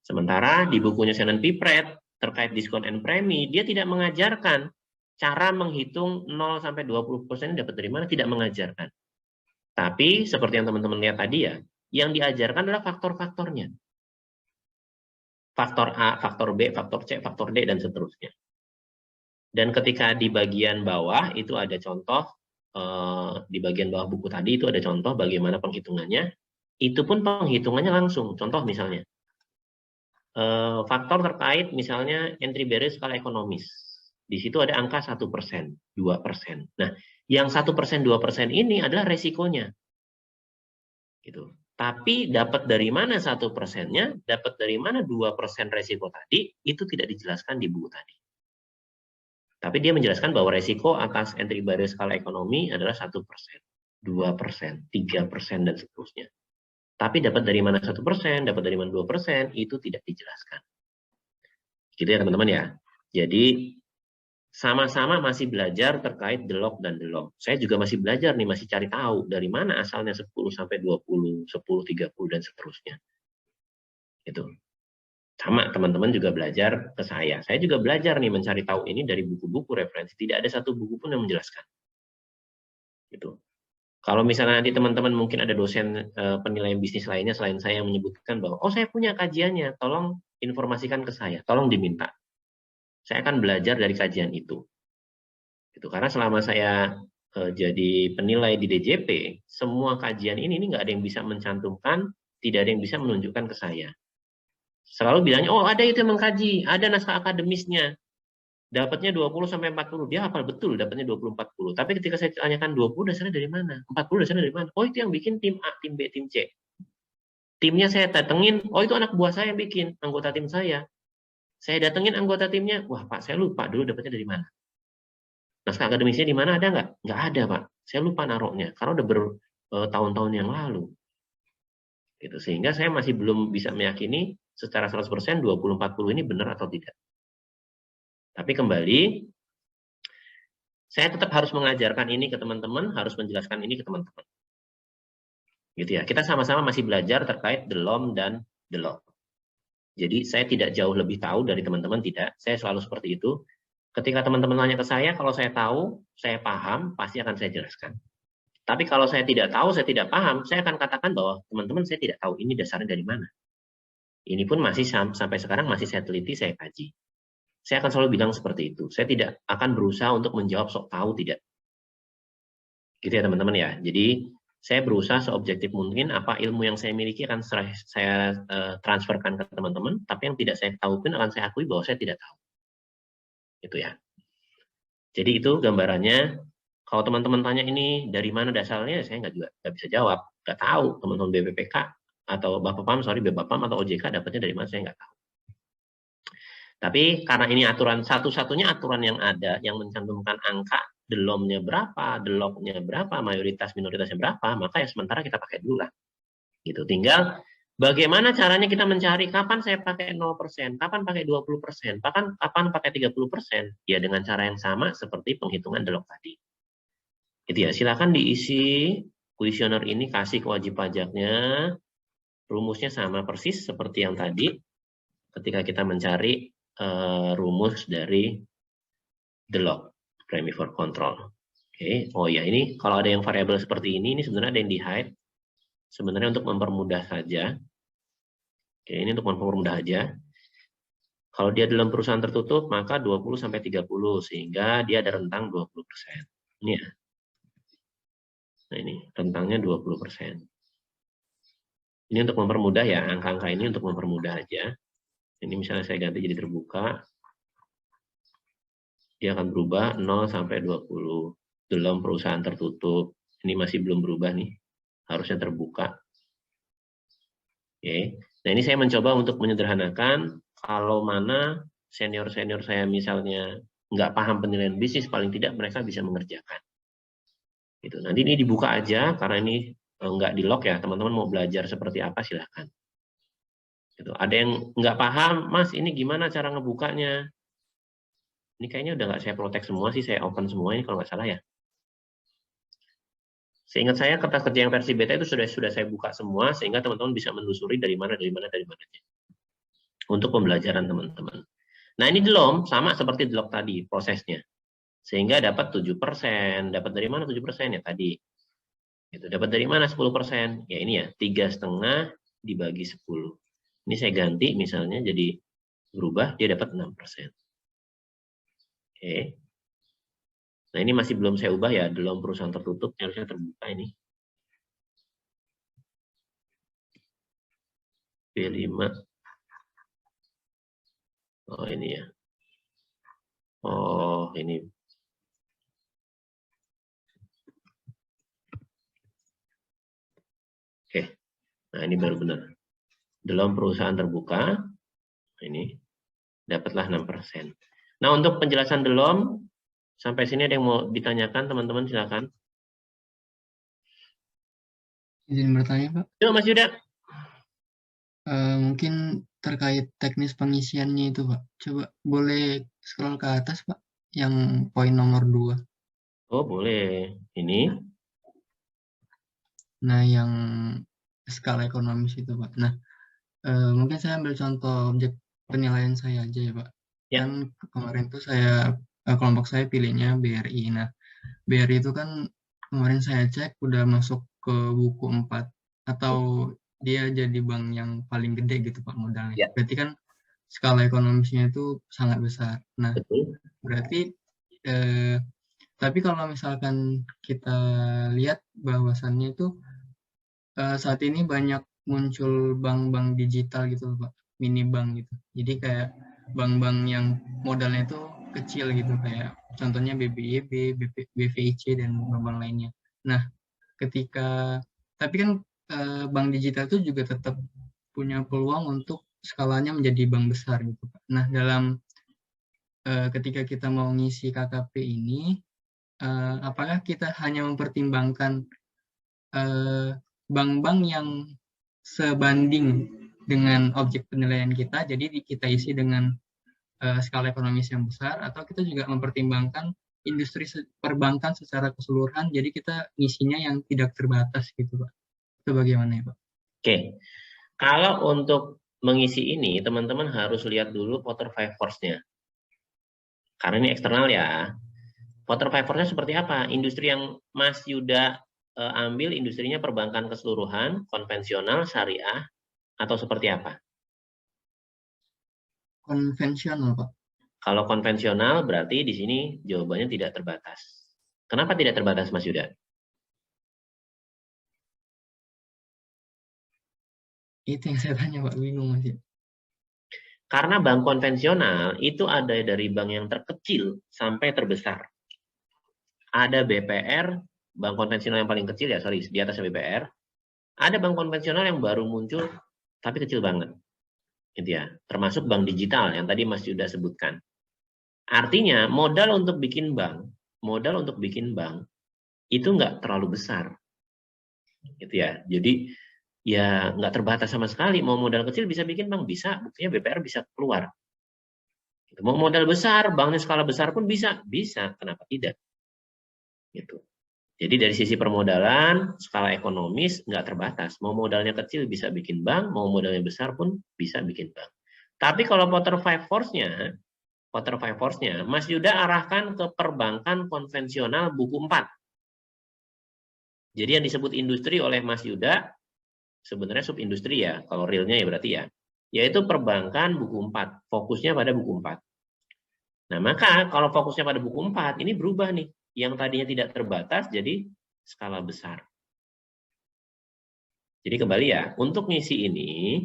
Sementara di bukunya Shannon Pipret terkait diskon and premi, dia tidak mengajarkan cara menghitung 0 sampai 20% dapat dari mana, tidak mengajarkan. Tapi seperti yang teman-teman lihat tadi ya, yang diajarkan adalah faktor-faktornya. Faktor A, faktor B, faktor C, faktor D, dan seterusnya. Dan ketika di bagian bawah itu ada contoh, di bagian bawah buku tadi itu ada contoh bagaimana penghitungannya, itu pun penghitungannya langsung. Contoh misalnya, faktor terkait misalnya entry barrier skala ekonomis. Di situ ada angka 1%, 2%. Nah, yang 1%, 2% ini adalah resikonya. Gitu. Tapi dapat dari mana 1%-nya, dapat dari mana 2% resiko tadi, itu tidak dijelaskan di buku tadi. Tapi dia menjelaskan bahwa resiko atas entry barrier skala ekonomi adalah 1%, 2%, 3%, dan seterusnya. Tapi dapat dari mana 1%, dapat dari mana 2%, itu tidak dijelaskan. Gitu ya teman-teman ya. Jadi sama-sama masih belajar terkait delok dan delom. Saya juga masih belajar nih, masih cari tahu dari mana asalnya 10 sampai 20, 10, 30 dan seterusnya. Itu. Sama teman-teman juga belajar ke saya. Saya juga belajar nih mencari tahu ini dari buku-buku referensi. Tidak ada satu buku pun yang menjelaskan. Gitu. Kalau misalnya nanti teman-teman mungkin ada dosen penilaian bisnis lainnya selain saya yang menyebutkan bahwa oh saya punya kajiannya, tolong informasikan ke saya, tolong diminta. Saya akan belajar dari kajian itu. Gitu. Karena selama saya jadi penilai di DJP, semua kajian ini nggak ada yang bisa mencantumkan, tidak ada yang bisa menunjukkan ke saya. Selalu bilangnya, oh ada itu yang mengkaji, ada naskah akademisnya. Dapatnya 20-40, dia hafal betul dapatnya 20-40. Tapi ketika saya tanyakan 20 dasarnya dari mana? 40 dasarnya dari mana? Oh itu yang bikin tim A, tim B, tim C. Timnya saya datengin, oh itu anak buah saya yang bikin, anggota tim saya. Saya datengin anggota timnya, wah Pak saya lupa dulu dapatnya dari mana. Naskah akademisnya di mana ada nggak? Nggak ada Pak, saya lupa naruhnya, karena udah bertahun-tahun yang lalu. Gitu. Sehingga saya masih belum bisa meyakini secara 100% 20-40 ini benar atau tidak. Tapi kembali, saya tetap harus mengajarkan ini ke teman-teman, harus menjelaskan ini ke teman-teman. Gitu ya. Kita sama-sama masih belajar terkait delom dan delok. Jadi saya tidak jauh lebih tahu dari teman-teman, tidak. Saya selalu seperti itu. Ketika teman-teman tanya ke saya, kalau saya tahu, saya paham, pasti akan saya jelaskan. Tapi kalau saya tidak tahu, saya tidak paham, saya akan katakan bahwa teman-teman saya tidak tahu ini dasarnya dari mana. Ini pun masih sampai sekarang masih saya teliti, saya kaji. Saya akan selalu bilang seperti itu. Saya tidak akan berusaha untuk menjawab sok tahu, tidak. Gitu ya teman-teman ya. Jadi saya berusaha seobjektif mungkin apa ilmu yang saya miliki akan saya transferkan ke teman-teman, tapi yang tidak saya tahu pun akan saya akui bahwa saya tidak tahu. Gitu ya. Jadi itu gambarannya. Kalau teman-teman tanya ini dari mana dasarnya, saya nggak bisa jawab. Nggak tahu teman-teman BPPK atau Bapak Pam, Bapak Pam atau OJK dapatnya dari mana, saya nggak tahu. Tapi karena ini aturan, satu-satunya aturan yang ada yang mencantumkan angka delomnya berapa, deloknya berapa, mayoritas minoritasnya berapa, maka ya sementara kita pakai dulu lah. Gitu. Tinggal bagaimana caranya kita mencari kapan saya pakai 0%, kapan pakai 20%, kapan pakai 30%, ya dengan cara yang sama seperti penghitungan delok tadi. Gitu ya, silakan diisi kuesioner ini, kasih ke wajib pajaknya. Rumusnya sama persis seperti yang tadi ketika kita mencari rumus dari the log, premi for control. Oke, oh ya, ini kalau ada yang variabel seperti ini sebenarnya ada yang di hide. Sebenarnya untuk mempermudah saja. Oke, ini untuk mempermudah aja. Kalau dia dalam perusahaan tertutup, maka 20 sampai 30 sehingga dia ada rentang 20%. Ini ya. Nah, ini rentangnya 20%. Ini untuk mempermudah ya, angka-angka ini untuk mempermudah aja. Ini misalnya saya ganti jadi terbuka. Dia akan berubah 0 sampai 20 dalam perusahaan tertutup. Ini masih belum berubah nih. Harusnya terbuka. Oke. Nah, ini saya mencoba untuk menyederhanakan kalau mana senior-senior saya misalnya nggak paham penilaian bisnis, paling tidak mereka bisa mengerjakan. Gitu. Nanti ini dibuka aja, karena ini nggak di lock ya, teman-teman mau belajar seperti apa silahkan. Gitu. Ada yang nggak paham, Mas ini gimana cara ngebukanya? Ini kayaknya udah nggak saya protect semua sih, saya open semua ini kalau nggak salah ya. Seingat saya kertas kerja yang versi beta itu sudah saya buka semua, sehingga teman-teman bisa menelusuri dari mana. Untuk pembelajaran teman-teman. Nah ini delom, sama seperti delog tadi prosesnya. Sehingga dapat 7%, dapat dari mana 7% ya tadi. Itu dapat dari mana 10%? Ya ini ya, 3,5 dibagi 10. Ini saya ganti misalnya jadi berubah, dia dapat 6%. Oke. Nah ini masih belum saya ubah ya, dalam perusahaan tertutup, harusnya terbuka ini. B5. Oh ini ya. Oh ini. Oke. Nah ini baru benar. Dalam perusahaan terbuka, ini dapatlah 6%. Nah untuk penjelasan delom, sampai sini ada yang mau ditanyakan teman-teman silakan. Izin bertanya Pak, Yuk Mas Yuda. mungkin terkait teknis pengisiannya itu Pak, coba boleh scroll ke atas Pak, yang poin nomor 2. Oh boleh, ini. Nah yang skala ekonomis itu Pak. Nah mungkin saya ambil contoh objek penilaian saya aja ya Pak. Ya. Kan kemarin tuh saya kelompok saya pilihnya BRI. Nah BRI itu kan kemarin saya cek udah masuk ke buku 4 atau dia jadi bank yang paling gede gitu Pak modalnya. Ya. Berarti kan skala ekonomisnya itu sangat besar. Nah, Betul. berarti tapi kalau misalkan kita lihat bahwasannya itu saat ini banyak muncul bank-bank digital gitu Pak, mini bank gitu. Jadi kayak bank-bank yang modalnya itu kecil gitu kayak contohnya BBYB, BVIC dan bank-bank lainnya. Nah, tapi kan bank digital itu juga tetap punya peluang untuk skalanya menjadi bank besar gitu Pak. Nah, dalam ketika kita mau ngisi KKP ini, apakah kita hanya mempertimbangkan bank-bank yang sebanding dengan objek penilaian kita, jadi kita isi dengan skala ekonomis yang besar, atau kita juga mempertimbangkan industri perbankan secara keseluruhan, jadi kita ngisinya yang tidak terbatas gitu Pak. Itu bagaimana ya Pak? Oke, kalau untuk mengisi ini, teman-teman harus lihat dulu Porter Five Force-nya. Karena ini eksternal ya. Porter Five Force-nya seperti apa? Industri yang Mas Yuda ambil, industrinya perbankan keseluruhan, konvensional, syariah, atau seperti apa? Konvensional Pak. Kalau konvensional berarti di sini jawabannya tidak terbatas. Kenapa tidak terbatas Mas Yuda? Itu yang saya tanya Pak, bingung Mas. Karena bank konvensional itu ada dari bank yang terkecil sampai terbesar. Ada BPR, bank konvensional yang paling kecil ya, sorry, di atas BPR. Ada bank konvensional yang baru muncul, tapi kecil banget. Gitu ya. Termasuk bank digital yang tadi Mas Yuda sebutkan. Artinya modal untuk bikin bank itu nggak terlalu besar. Gitu ya. Jadi ya nggak terbatas sama sekali. Mau modal kecil bisa bikin bank, bisa. Buktinya BPR bisa keluar. Mau modal besar, banknya skala besar pun bisa. Bisa, kenapa tidak? Gitu. Jadi dari sisi permodalan, skala ekonomis nggak terbatas. Mau modalnya kecil bisa bikin bank, mau modalnya besar pun bisa bikin bank. Tapi kalau Potter Five Force-nya, Mas Yuda arahkan ke perbankan konvensional buku 4. Jadi yang disebut industri oleh Mas Yuda, sebenarnya subindustri ya, kalau realnya ya berarti ya, yaitu perbankan buku 4, fokusnya pada buku 4. Nah, maka kalau fokusnya pada buku 4, ini berubah nih. Yang tadinya tidak terbatas jadi skala besar. Jadi kembali ya, untuk ngisi ini,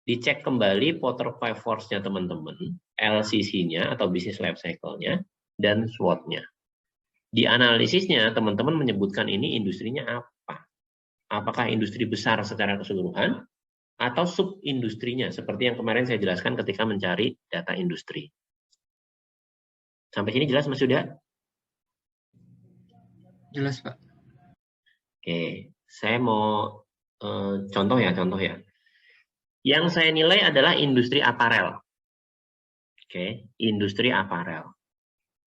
dicek kembali Potter Five Force-nya teman-teman, LCC-nya atau Business Life Cycle-nya, dan SWOT-nya. Di analisisnya, teman-teman menyebutkan ini industrinya apa? Apakah industri besar secara keseluruhan, atau sub-industrinya, seperti yang kemarin saya jelaskan ketika mencari data industri. Sampai sini jelas, Mas Yuda? Jelas, Pak. Oke, saya mau contoh ya. Yang saya nilai adalah industri aparel. Oke, industri aparel.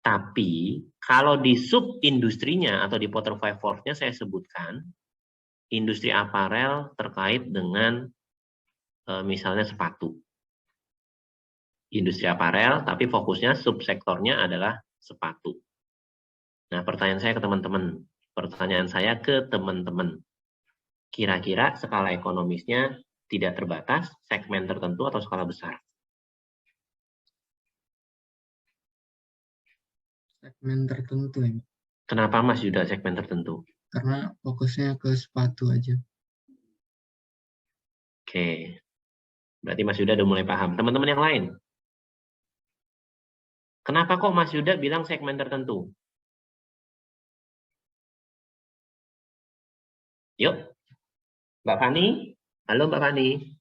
Tapi kalau di sub-industrinya atau di Potter Five Force-nya saya sebutkan industri aparel terkait dengan misalnya sepatu. Industri aparel, tapi fokusnya subsektornya adalah sepatu. Nah, pertanyaan saya ke teman-teman, kira-kira skala ekonomisnya tidak terbatas, segmen tertentu atau skala besar? Segmen tertentu ya. Kenapa Mas Yuda segmen tertentu? Karena fokusnya ke sepatu aja. Oke, berarti Mas Yuda udah mulai paham. Teman-teman yang lain, kenapa kok Mas Yuda bilang segmen tertentu? Yuk, Mbak Fani. Halo Mbak Fani.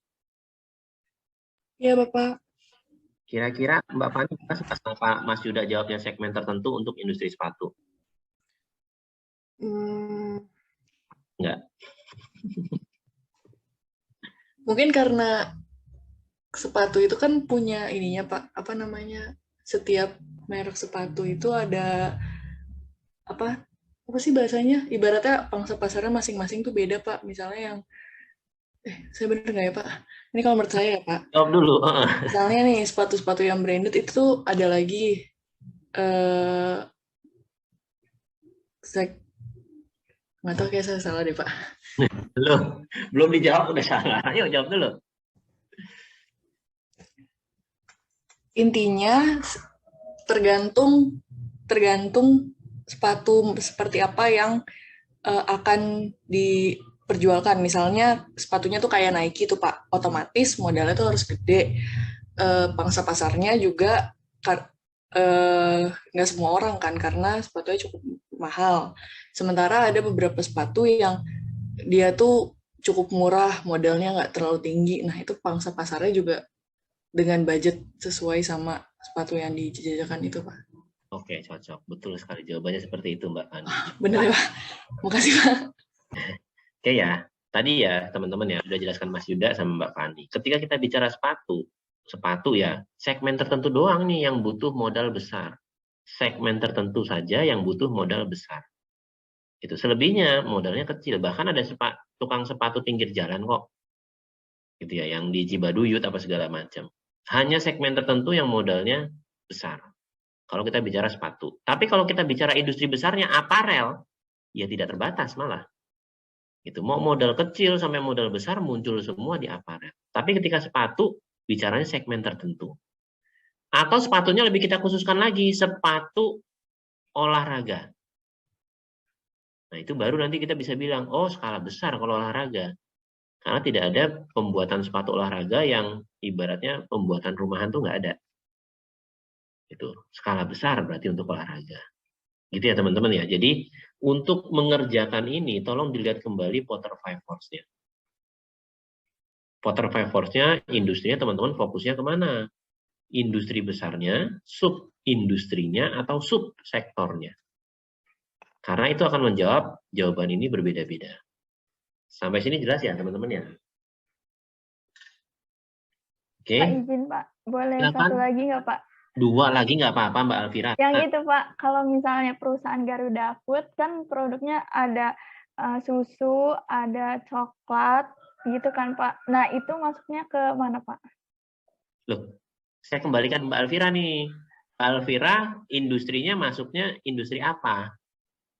Iya, Bapak. Kira-kira Mbak Fani kenapa Mas Yuda jawabnya segmen tertentu untuk industri sepatu? Enggak. Mungkin karena sepatu itu kan punya ininya, Pak. Apa namanya? Setiap merek sepatu itu ada apa sih bahasanya? Ibaratnya pangsa pasarnya masing-masing tuh beda, Pak. Misalnya yang saya bener nggak ya, Pak? Ini kalau menurut saya ya, Pak. Jawab dulu. Misalnya nih sepatu-sepatu yang branded itu tuh ada lagi nggak tahu, kayak saya salah deh, Pak. Belum dijawab udah salah. Ayo jawab dulu. Intinya tergantung sepatu seperti apa yang akan diperjualkan. Misalnya sepatunya tuh kayak Nike tuh, Pak, otomatis modalnya tuh harus gede. Pangsa pasarnya juga nggak semua orang kan, karena sepatunya cukup mahal. Sementara ada beberapa sepatu yang dia tuh cukup murah, modalnya nggak terlalu tinggi. Nah, itu pangsa pasarnya juga dengan budget sesuai sama sepatu yang dijajakan itu, Pak. Oke, cocok. Betul sekali jawabannya seperti itu, Mbak Fani. Bener ya, Pak? Makasih, Pak. Oke ya, tadi ya teman-teman ya, sudah jelaskan Mas Yuda sama Mbak Fani. Ketika kita bicara sepatu ya, segmen tertentu doang nih yang butuh modal besar. Segmen tertentu saja yang butuh modal besar. Itu selebihnya modalnya kecil. Bahkan ada tukang sepatu pinggir jalan kok. Gitu ya, yang di Cibaduyut apa segala macam. Hanya segmen tertentu yang modalnya besar. Kalau kita bicara sepatu. Tapi kalau kita bicara industri besarnya aparel, ya tidak terbatas malah. Itu mau modal kecil sampai modal besar muncul semua di aparel. Tapi ketika sepatu bicaranya segmen tertentu. Atau sepatunya lebih kita khususkan lagi, sepatu olahraga. Nah, itu baru nanti kita bisa bilang, oh skala besar kalau olahraga. Karena tidak ada pembuatan sepatu olahraga yang ibaratnya pembuatan rumahan tuh nggak ada. Itu skala besar berarti untuk olahraga. Gitu ya teman-teman ya. Jadi untuk mengerjakan ini, tolong dilihat kembali Potter Five Force-nya. Potter Five Force-nya, industrinya teman-teman fokusnya kemana? Industri besarnya, sub-industrinya, atau sub-sektornya. Karena itu akan menjawab jawaban ini berbeda-beda. Sampai sini jelas ya teman-teman ya? Oke. Pak izin Pak, boleh Silakan. satu lagi nggak Pak? 2 lagi nggak apa-apa Mbak Alvira. Yang itu Pak, kalau misalnya perusahaan Garuda Food kan produknya ada susu, ada coklat, gitu kan Pak. Nah itu masuknya ke mana Pak? Loh, saya kembalikan Mbak Alvira nih. Mbak Alvira, industrinya masuknya industri apa?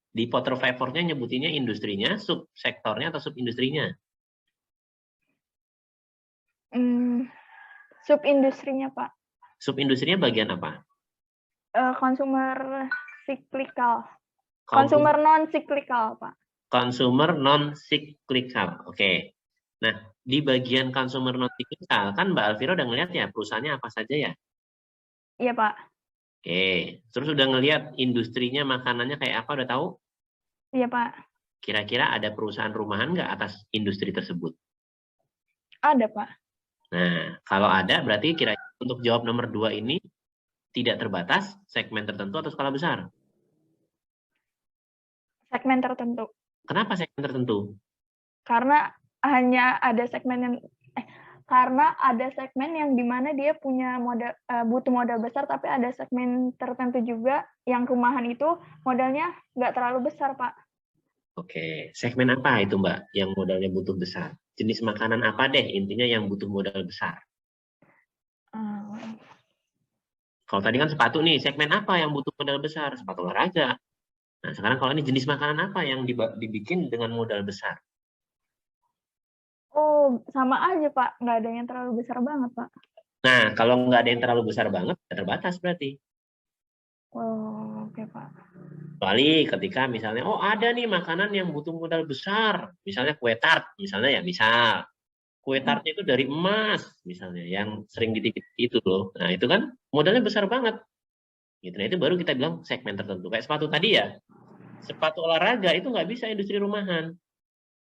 Di Potter Papernya nyebutinnya industrinya, subsektornya atau subindustrinya? Subindustrinya Pak. Subindustrinya bagian apa? Consumer cyclical. Consumer non-cyclical, Pak. Consumer non-cyclical. Oke. Nah, di bagian consumer non-cyclical, kan Mbak Alvira udah ngeliat ya perusahaannya apa saja ya? Iya, Pak. Oke. Terus udah ngeliat industrinya, makanannya kayak apa, udah tahu? Iya, Pak. Kira-kira ada perusahaan rumahan nggak atas industri tersebut? Ada, Pak. Nah, kalau ada, berarti kira-kira untuk jawab nomor 2 ini, tidak terbatas, segmen tertentu atau skala besar? Segmen tertentu. Kenapa segmen tertentu? Karena hanya ada segmen yang karena ada segmen yang dimana dia punya modal butuh modal besar, tapi ada segmen tertentu juga yang rumahan itu modalnya nggak terlalu besar, Pak. Oke, segmen apa itu Mbak yang modalnya butuh besar? Jenis makanan apa deh intinya yang butuh modal besar? Kalau tadi kan sepatu nih, segmen apa yang butuh modal besar? Sepatu olahraga. Nah, sekarang kalau ini jenis makanan apa yang dibikin dengan modal besar? Oh, sama aja, Pak. Nggak ada yang terlalu besar banget, Pak. Nah, kalau nggak ada yang terlalu besar banget, terbatas berarti. Oh, oke, Pak. Kecuali ketika misalnya, oh ada nih makanan yang butuh modal besar. Misalnya kue tart, misalnya ya, misal. Kue tartnya itu dari emas, misalnya, yang sering ditipis itu loh. Nah, itu kan modalnya besar banget. Gitu. Nah, itu baru kita bilang segmen tertentu. Kayak sepatu tadi ya, sepatu olahraga itu nggak bisa industri rumahan.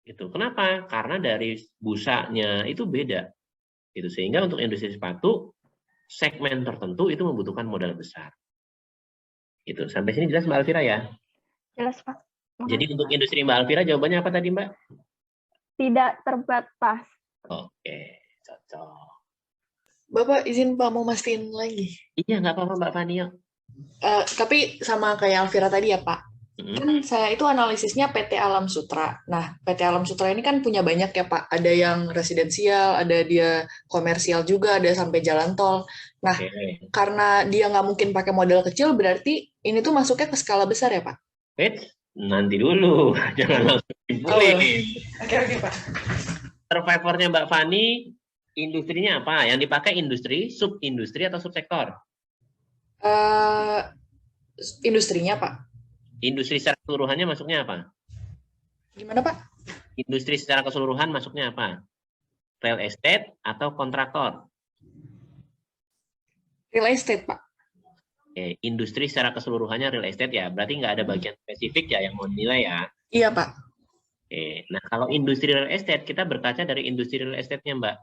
Gitu. Kenapa? Karena dari busanya itu beda. Gitu. Sehingga untuk industri sepatu, segmen tertentu itu membutuhkan modal besar. Gitu. Sampai sini jelas Mbak Alvira ya? Jelas, Pak. Makasih, Jadi untuk Pak. industri Mbak Alvira jawabannya apa tadi Mbak? Tidak terbatas. Oke, cocok. Bapak izin Pak mau mastiin lagi. Iya, nggak apa-apa Mbak Fani. Tapi sama kayak Alvira tadi ya Pak. Kan saya itu analisisnya PT Alam Sutra. Nah, PT Alam Sutra ini kan punya banyak ya Pak. Ada yang residensial, ada dia komersial juga, ada sampai jalan tol. Nah, karena dia nggak mungkin pakai modal kecil, berarti ini tuh masuknya ke skala besar ya Pak? Nanti dulu, jangan langsung simpulin. Oke Pak. Survivornya Mbak Fani, industrinya apa? Yang dipakai industri, subindustri atau subsektor? Industrinya Pak. Industri secara keseluruhannya masuknya apa? Gimana Pak? Industri secara keseluruhan masuknya apa? Real estate atau kontraktor? Real estate Pak. Oke, industri secara keseluruhannya real estate ya, berarti nggak ada bagian spesifik ya yang mau nilai ya? Iya Pak. Oke, nah kalau industri real estate, kita berkaca dari industri real estate-nya Mbak.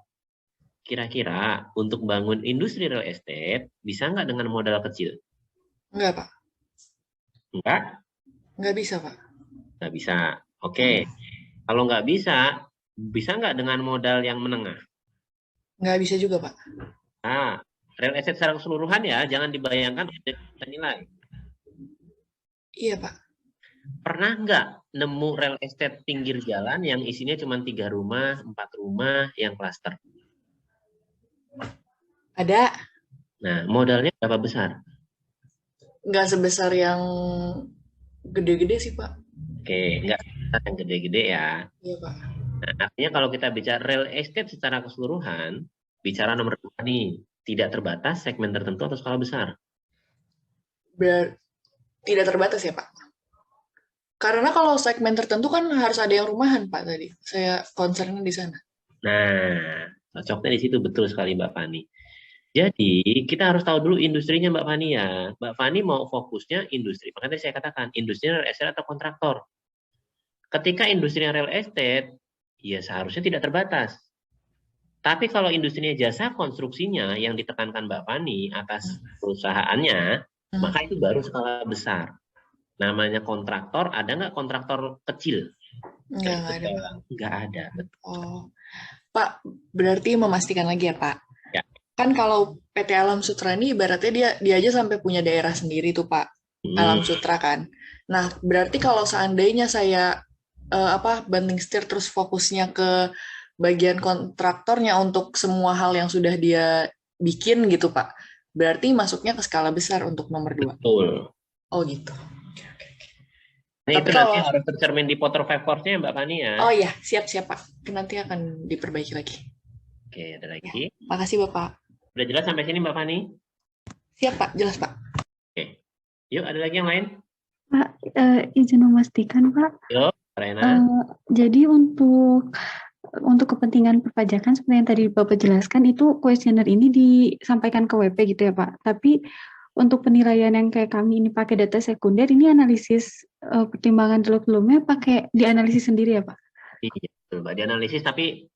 Kira-kira untuk bangun industri real estate, bisa nggak dengan modal kecil? Enggak Pak. Enggak? Nggak bisa Pak. Nggak bisa. Oke, kalau nggak bisa nggak dengan modal yang menengah? Nggak bisa juga Pak. Nah, real estate secara keseluruhan ya, jangan dibayangkan objek kita nilai. Iya Pak. Pernah nggak nemu real estate pinggir jalan yang isinya cuma 3 rumah, 4 rumah yang klaster? Ada. Nah, modalnya berapa besar? Nggak sebesar yang gede-gede sih Pak. Oke, nggak sebesar yang gede-gede ya. Iya Pak. Nah, artinya kalau kita bicara real estate secara keseluruhan, bicara nomor 2 nih, tidak terbatas segmen tertentu atau skala besar? Tidak terbatas ya Pak. Karena kalau segmen tertentu kan harus ada yang rumahan Pak tadi. Saya concernnya di sana. Nah, cocoknya di situ betul sekali Mbak Fani. Jadi kita harus tahu dulu industrinya Mbak Fani ya. Mbak Fani mau fokusnya industri. Makanya saya katakan industri real estate atau kontraktor. Ketika industri real estate, ya seharusnya tidak terbatas. Tapi kalau industrinya jasa konstruksinya yang ditekankan Mbak Fani atas perusahaannya, maka itu baru skala besar. Namanya kontraktor, ada nggak kontraktor kecil? Nggak ada Pak. Nggak ada. Betul. Oh, Pak, berarti memastikan lagi ya Pak. Ya. kan kalau PT Alam Sutra ini ibaratnya dia aja sampai punya daerah sendiri tuh Pak, Alam Sutra kan. Nah, berarti kalau seandainya saya banting setir terus fokusnya ke bagian kontraktornya untuk semua hal yang sudah dia bikin gitu Pak, berarti masuknya ke skala besar untuk nomor 2. Betul. Oh gitu. Nah, Tapi itu nanti kalau- harus tercermin di Potter Five Force-nya Mbak Fani ya. Oh iya, siap Pak. Nanti akan diperbaiki lagi. Oke, ada lagi. Makasih Bapak. Udah jelas sampai sini Mbak Fani? Siap Pak, jelas Pak. Oke. Yuk, ada lagi yang lain? Pak, izin memastikan Pak. Yuk, Rena. Jadi untuk kepentingan perpajakan seperti yang tadi Bapak jelaskan itu kuesioner ini disampaikan ke WP gitu ya Pak. Tapi untuk penilaian yang kayak kami ini pakai data sekunder ini analisis pertimbangan delok-deloknya pakai dianalisis sendiri ya Pak? Iya, betul Mbak. Dianalisis tapi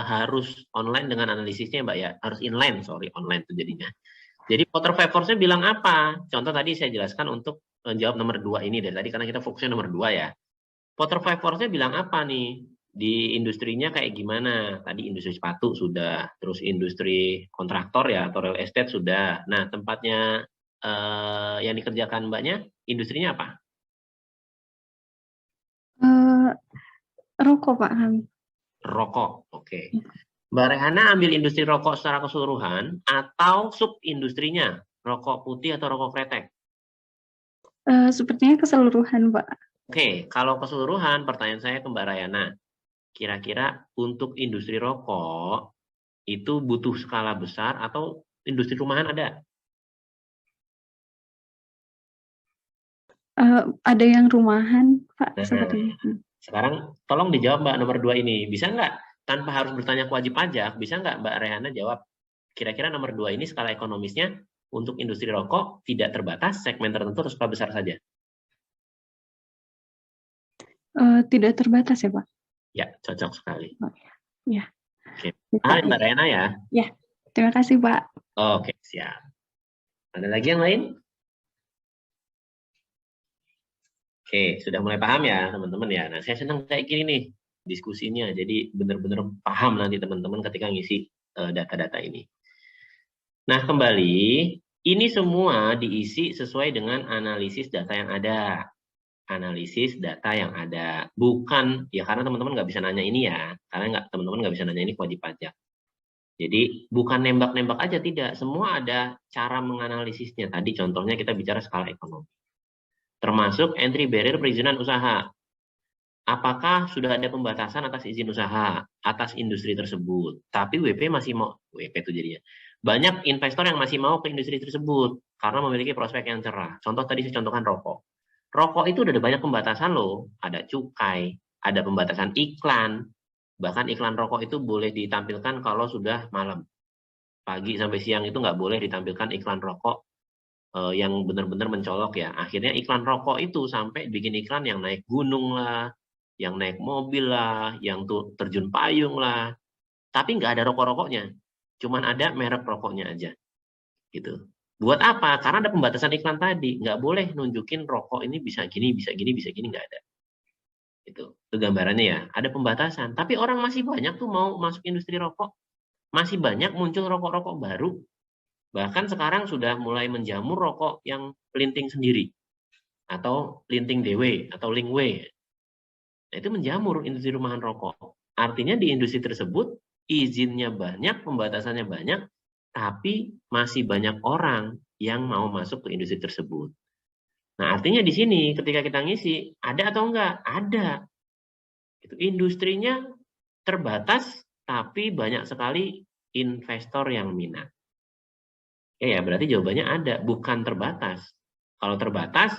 harus online dengan analisisnya Mbak ya. Harus inline, online itu jadinya. Jadi Potter Five Force-nya bilang apa? Contoh tadi saya jelaskan untuk jawab nomor 2 ini dari tadi karena kita fokusnya nomor 2 ya. Potter Five Force-nya bilang apa nih? Di industrinya kayak gimana? Tadi industri sepatu sudah, terus industri kontraktor ya atau real estate sudah. Nah, tempatnya yang dikerjakan Mbaknya, industrinya apa? Rokok Pak kami. Rokok, oke. Mbak Rehana ambil industri rokok secara keseluruhan atau sub industrinya? Rokok putih atau rokok kretek? Sepertinya keseluruhan Pak. Oke, kalau keseluruhan pertanyaan saya ke Mbak Rayana. Kira-kira untuk industri rokok itu butuh skala besar atau industri rumahan ada? Ada yang rumahan Pak Nah, sepertinya. sekarang tolong dijawab Mbak nomor 2 ini. Bisa nggak tanpa harus bertanya ke wajib pajak, bisa nggak Mbak Rehana jawab kira-kira nomor 2 ini skala ekonomisnya untuk industri rokok tidak terbatas, segmen tertentu atau skala besar saja? Tidak terbatas ya Pak? Ya, cocok sekali. Ya. Oke. Mbak Rehana ya? Ya, terima kasih Pak. Oke, siap. Ada lagi yang lain? Oke, sudah mulai paham ya teman-teman ya. Nah, saya senang kayak gini nih diskusinya. Jadi benar-benar paham nanti teman-teman ketika ngisi data-data ini. Nah, kembali, ini semua diisi sesuai dengan analisis data yang ada. Analisis data yang ada. Bukan, ya karena teman-teman nggak bisa nanya ini ya. Karena teman-teman nggak bisa nanya ini ke wajib pajak. Jadi bukan nembak-nembak aja, tidak. Semua ada cara menganalisisnya. Tadi contohnya kita bicara skala ekonomi. Termasuk entry barrier perizinan usaha. Apakah sudah ada pembatasan atas izin usaha, atas industri tersebut. Tapi WP masih mau, WP itu jadinya. Banyak investor yang masih mau ke industri tersebut, karena memiliki prospek yang cerah. Contoh tadi saya contohkan rokok. Rokok itu udah ada banyak pembatasan loh. Ada cukai, ada pembatasan iklan. Bahkan iklan rokok itu boleh ditampilkan kalau sudah malam. Pagi sampai siang itu nggak boleh ditampilkan iklan rokok yang benar-benar mencolok ya. Akhirnya iklan rokok itu sampai bikin iklan yang naik gunung lah, yang naik mobil lah, yang tuh terjun payung lah. Tapi nggak ada rokok-rokoknya. Cuman ada merek rokoknya aja. Gitu. Buat apa? Karena ada pembatasan iklan tadi. Nggak boleh nunjukin rokok ini bisa gini, bisa gini, bisa gini, nggak ada. Itu gambarannya ya. Ada pembatasan. Tapi orang masih banyak tuh mau masuk industri rokok. Masih banyak muncul rokok-rokok baru. Bahkan sekarang sudah mulai menjamur rokok yang pelinting sendiri. Atau linting DW, atau Lingwe. Nah, itu menjamur industri rumahan rokok. Artinya di industri tersebut, izinnya banyak, pembatasannya banyak, tapi masih banyak orang yang mau masuk ke industri tersebut. Nah, artinya di sini ketika kita ngisi, ada atau enggak? Ada. Itu industrinya terbatas, tapi banyak sekali investor yang minat. Ya, berarti jawabannya ada, bukan terbatas. Kalau terbatas,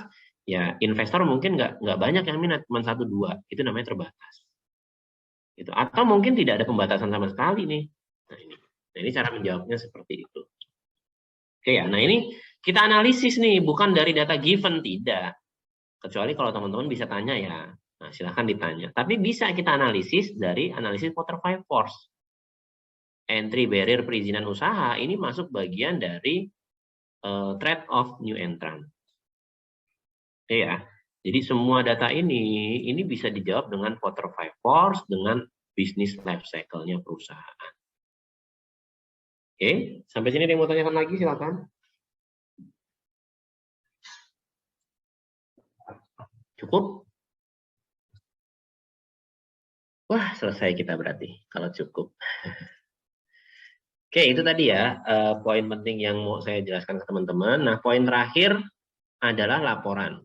ya investor mungkin nggak banyak yang minat, cuma 1-2, itu namanya terbatas. Gitu. Atau mungkin tidak ada pembatasan sama sekali nih. Nah, ini cara menjawabnya seperti itu. Oke ya, nah ini kita analisis nih, bukan dari data given, tidak. Kecuali kalau teman-teman bisa tanya ya, nah silahkan ditanya. Tapi bisa kita analisis dari analisis Potter Five Force. Entry barrier perizinan usaha ini masuk bagian dari threat of new entrant. Oke ya, jadi semua data ini bisa dijawab dengan Potter Five Force, dengan business life cycle-nya perusahaan. Oke, sampai sini ada yang mau tanyakan lagi, silakan. Cukup? Wah, selesai kita berarti, kalau cukup. Oke, itu tadi ya, poin penting yang mau saya jelaskan ke teman-teman. Nah, poin terakhir adalah laporan.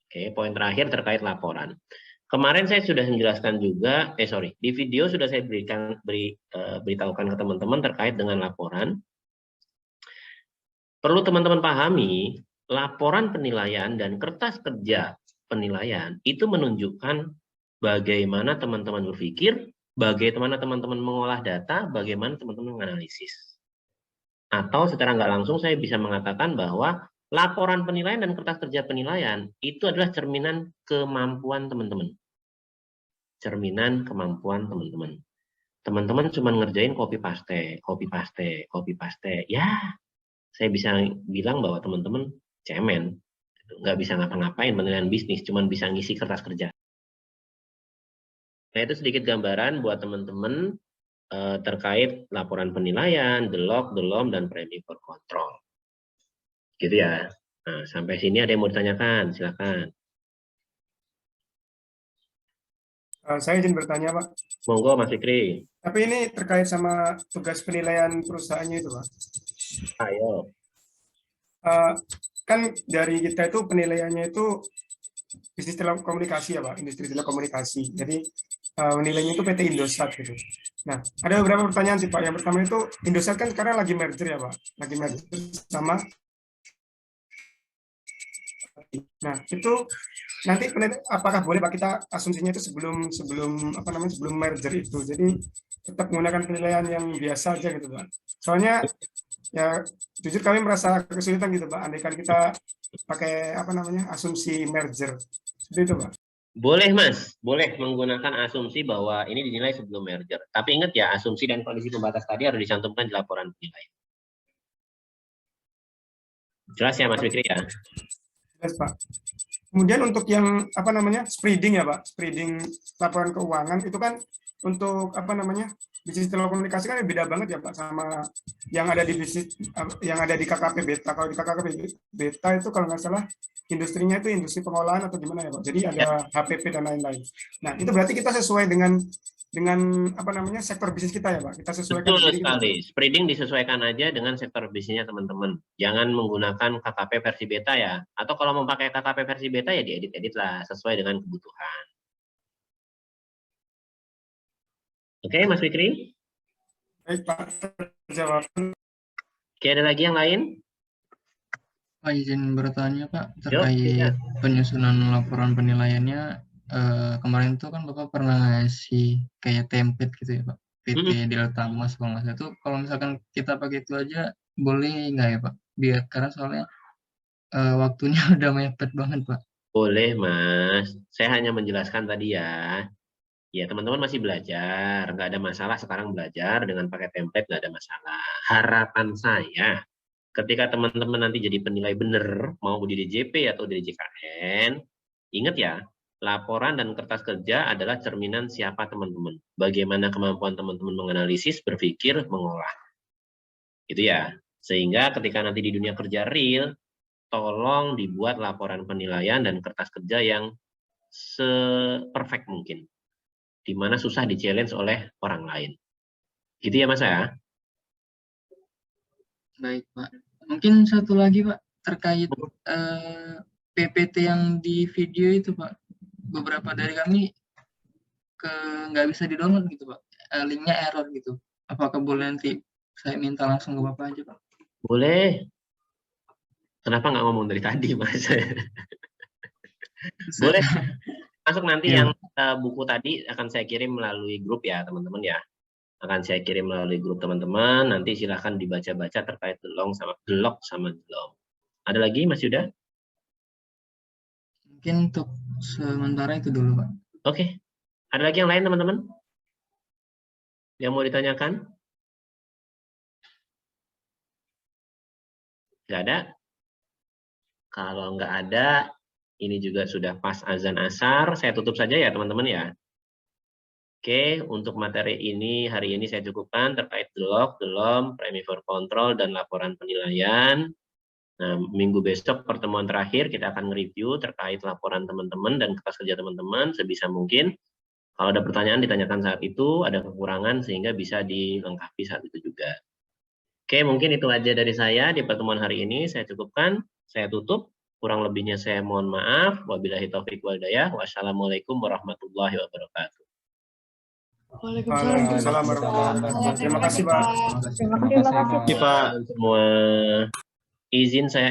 Oke, poin terakhir terkait laporan. Kemarin saya sudah menjelaskan juga, di video sudah saya beritahukan ke teman-teman terkait dengan laporan. Perlu teman-teman pahami, laporan penilaian dan kertas kerja penilaian itu menunjukkan bagaimana teman-teman berpikir, bagaimana teman-teman mengolah data, bagaimana teman-teman menganalisis. Atau secara nggak langsung saya bisa mengatakan bahwa laporan penilaian dan kertas kerja penilaian itu adalah cerminan kemampuan teman-teman. Cerminan kemampuan teman-teman. Teman-teman cuma ngerjain copy paste, copy paste, copy paste. Ya, saya bisa bilang bahwa teman-teman cemen. Nggak bisa ngapa-ngapain penilaian bisnis, cuma bisa ngisi kertas kerja. Nah, itu sedikit gambaran buat teman-teman terkait laporan penilaian, DELOC, DELOM, dan premi for control. Gitu ya. Nah, sampai sini ada yang mau ditanyakan, silakan. Saya izin bertanya, Pak. Monggo, Mas Fikri. Tapi ini terkait sama tugas penilaian perusahaannya itu, Pak. Ayo. Kan dari kita itu penilaiannya itu bisnis telekomunikasi ya, Pak, industri telekomunikasi. Jadi nilainya itu PT Indosat gitu. Nah, ada beberapa pertanyaan sih, Pak. Yang pertama itu Indosat kan sekarang lagi merger ya, Pak. Lagi merger sama. Nah, itu nanti apakah boleh Pak kita asumsinya itu sebelum merger itu. Jadi tetap menggunakan penilaian yang biasa aja gitu, Pak. Soalnya ya jujur kami merasa kesulitan gitu, Pak. Andaikan kita pakai asumsi merger. Seperti itu, Pak. Boleh, Mas. Boleh menggunakan asumsi bahwa ini dinilai sebelum merger. Tapi ingat ya, asumsi dan kondisi pembatas tadi harus dicantumkan di laporan penilaian. Jelas ya, Mas Fikri ya? Jelas, Pak. Kemudian untuk yang spreading ya, Pak, spreading laporan keuangan itu kan untuk bisnis telekomunikasi kan beda banget ya, Pak, sama yang ada di bisnis yang ada di KKP Beta. Kalau di KKP Beta itu kalau nggak salah industrinya itu industri pengolahan atau gimana ya, Pak. Jadi ada HPP dan lain-lain. Nah, itu berarti kita sesuai dengan sektor bisnis kita ya, Pak. Kita sesuaikan. Betul sekali. Spreading disesuaikan aja dengan sektor bisnisnya teman-teman. Jangan menggunakan KKP versi beta ya. Atau kalau mau pakai KKP versi beta ya diedit-edit lah sesuai dengan kebutuhan. Oke, Mas Fikri? Baik, Pak. Jawab. Oke, ada lagi yang lain? Pak, izin bertanya, Pak, terkait penyusunan laporan penilaiannya. Kemarin itu kan Bapak pernah ngasih kayak template gitu ya, Pak, PT Delta Mas kalau nggak salah itu. Kalau misalkan kita pakai itu aja boleh nggak ya, Pak? Biar karena soalnya waktunya udah mepet banget, Pak. Boleh, Mas. Saya hanya menjelaskan tadi ya. Ya, teman-teman masih belajar, nggak ada masalah sekarang belajar dengan pakai template, nggak ada masalah. Harapan saya, ketika teman-teman nanti jadi penilai benar, mau di DJP atau di DJKN, ingat ya, laporan dan kertas kerja adalah cerminan siapa teman-teman. Bagaimana kemampuan teman-teman menganalisis, berpikir, mengolah. Itu ya. Sehingga ketika nanti di dunia kerja real, tolong dibuat laporan penilaian dan kertas kerja yang se-perfect mungkin. Di mana susah di-challenge oleh orang lain. Gitu ya, Mas ya? Baik, Pak. Mungkin satu lagi, Pak, terkait PPT yang di video itu, Pak. Beberapa dari kami nggak bisa di-download gitu, Pak. Linknya error gitu. Apakah boleh nanti saya minta langsung ke Bapak aja, Pak? Boleh. Kenapa nggak ngomong dari tadi, Mas? Boleh. Masuk nanti yang buku tadi akan saya kirim melalui grup ya, teman-teman ya. Akan saya kirim melalui grup teman-teman. Nanti silahkan dibaca-baca terkait DELOC sama DELOM. Ada lagi, Mas Yuda? Mungkin untuk sementara itu dulu, Pak. Oke. Ada lagi yang lain, teman-teman? Yang mau ditanyakan? Nggak ada? Kalau nggak ada, ini juga sudah pas azan asar. Saya tutup saja ya, teman-teman ya. Oke, untuk materi ini hari ini saya cukupkan terkait DELOC, DELOM, Premi for Control, dan laporan penilaian. Nah, minggu besok pertemuan terakhir kita akan nge-review terkait laporan teman-teman dan kertas kerja teman-teman sebisa mungkin. Kalau ada pertanyaan ditanyakan saat itu, ada kekurangan sehingga bisa dilengkapi saat itu juga. Oke, mungkin itu aja dari saya di pertemuan hari ini. Saya cukupkan, saya tutup. Kurang lebihnya saya mohon maaf. Wabillahi taufiq wal hidayah. Wassalamualaikum warahmatullahi wabarakatuh. Waalaikumsalam warahmatullahi wabarakatuh. Terima kasih, Pak. Terima kasih Pak. Semua izin saya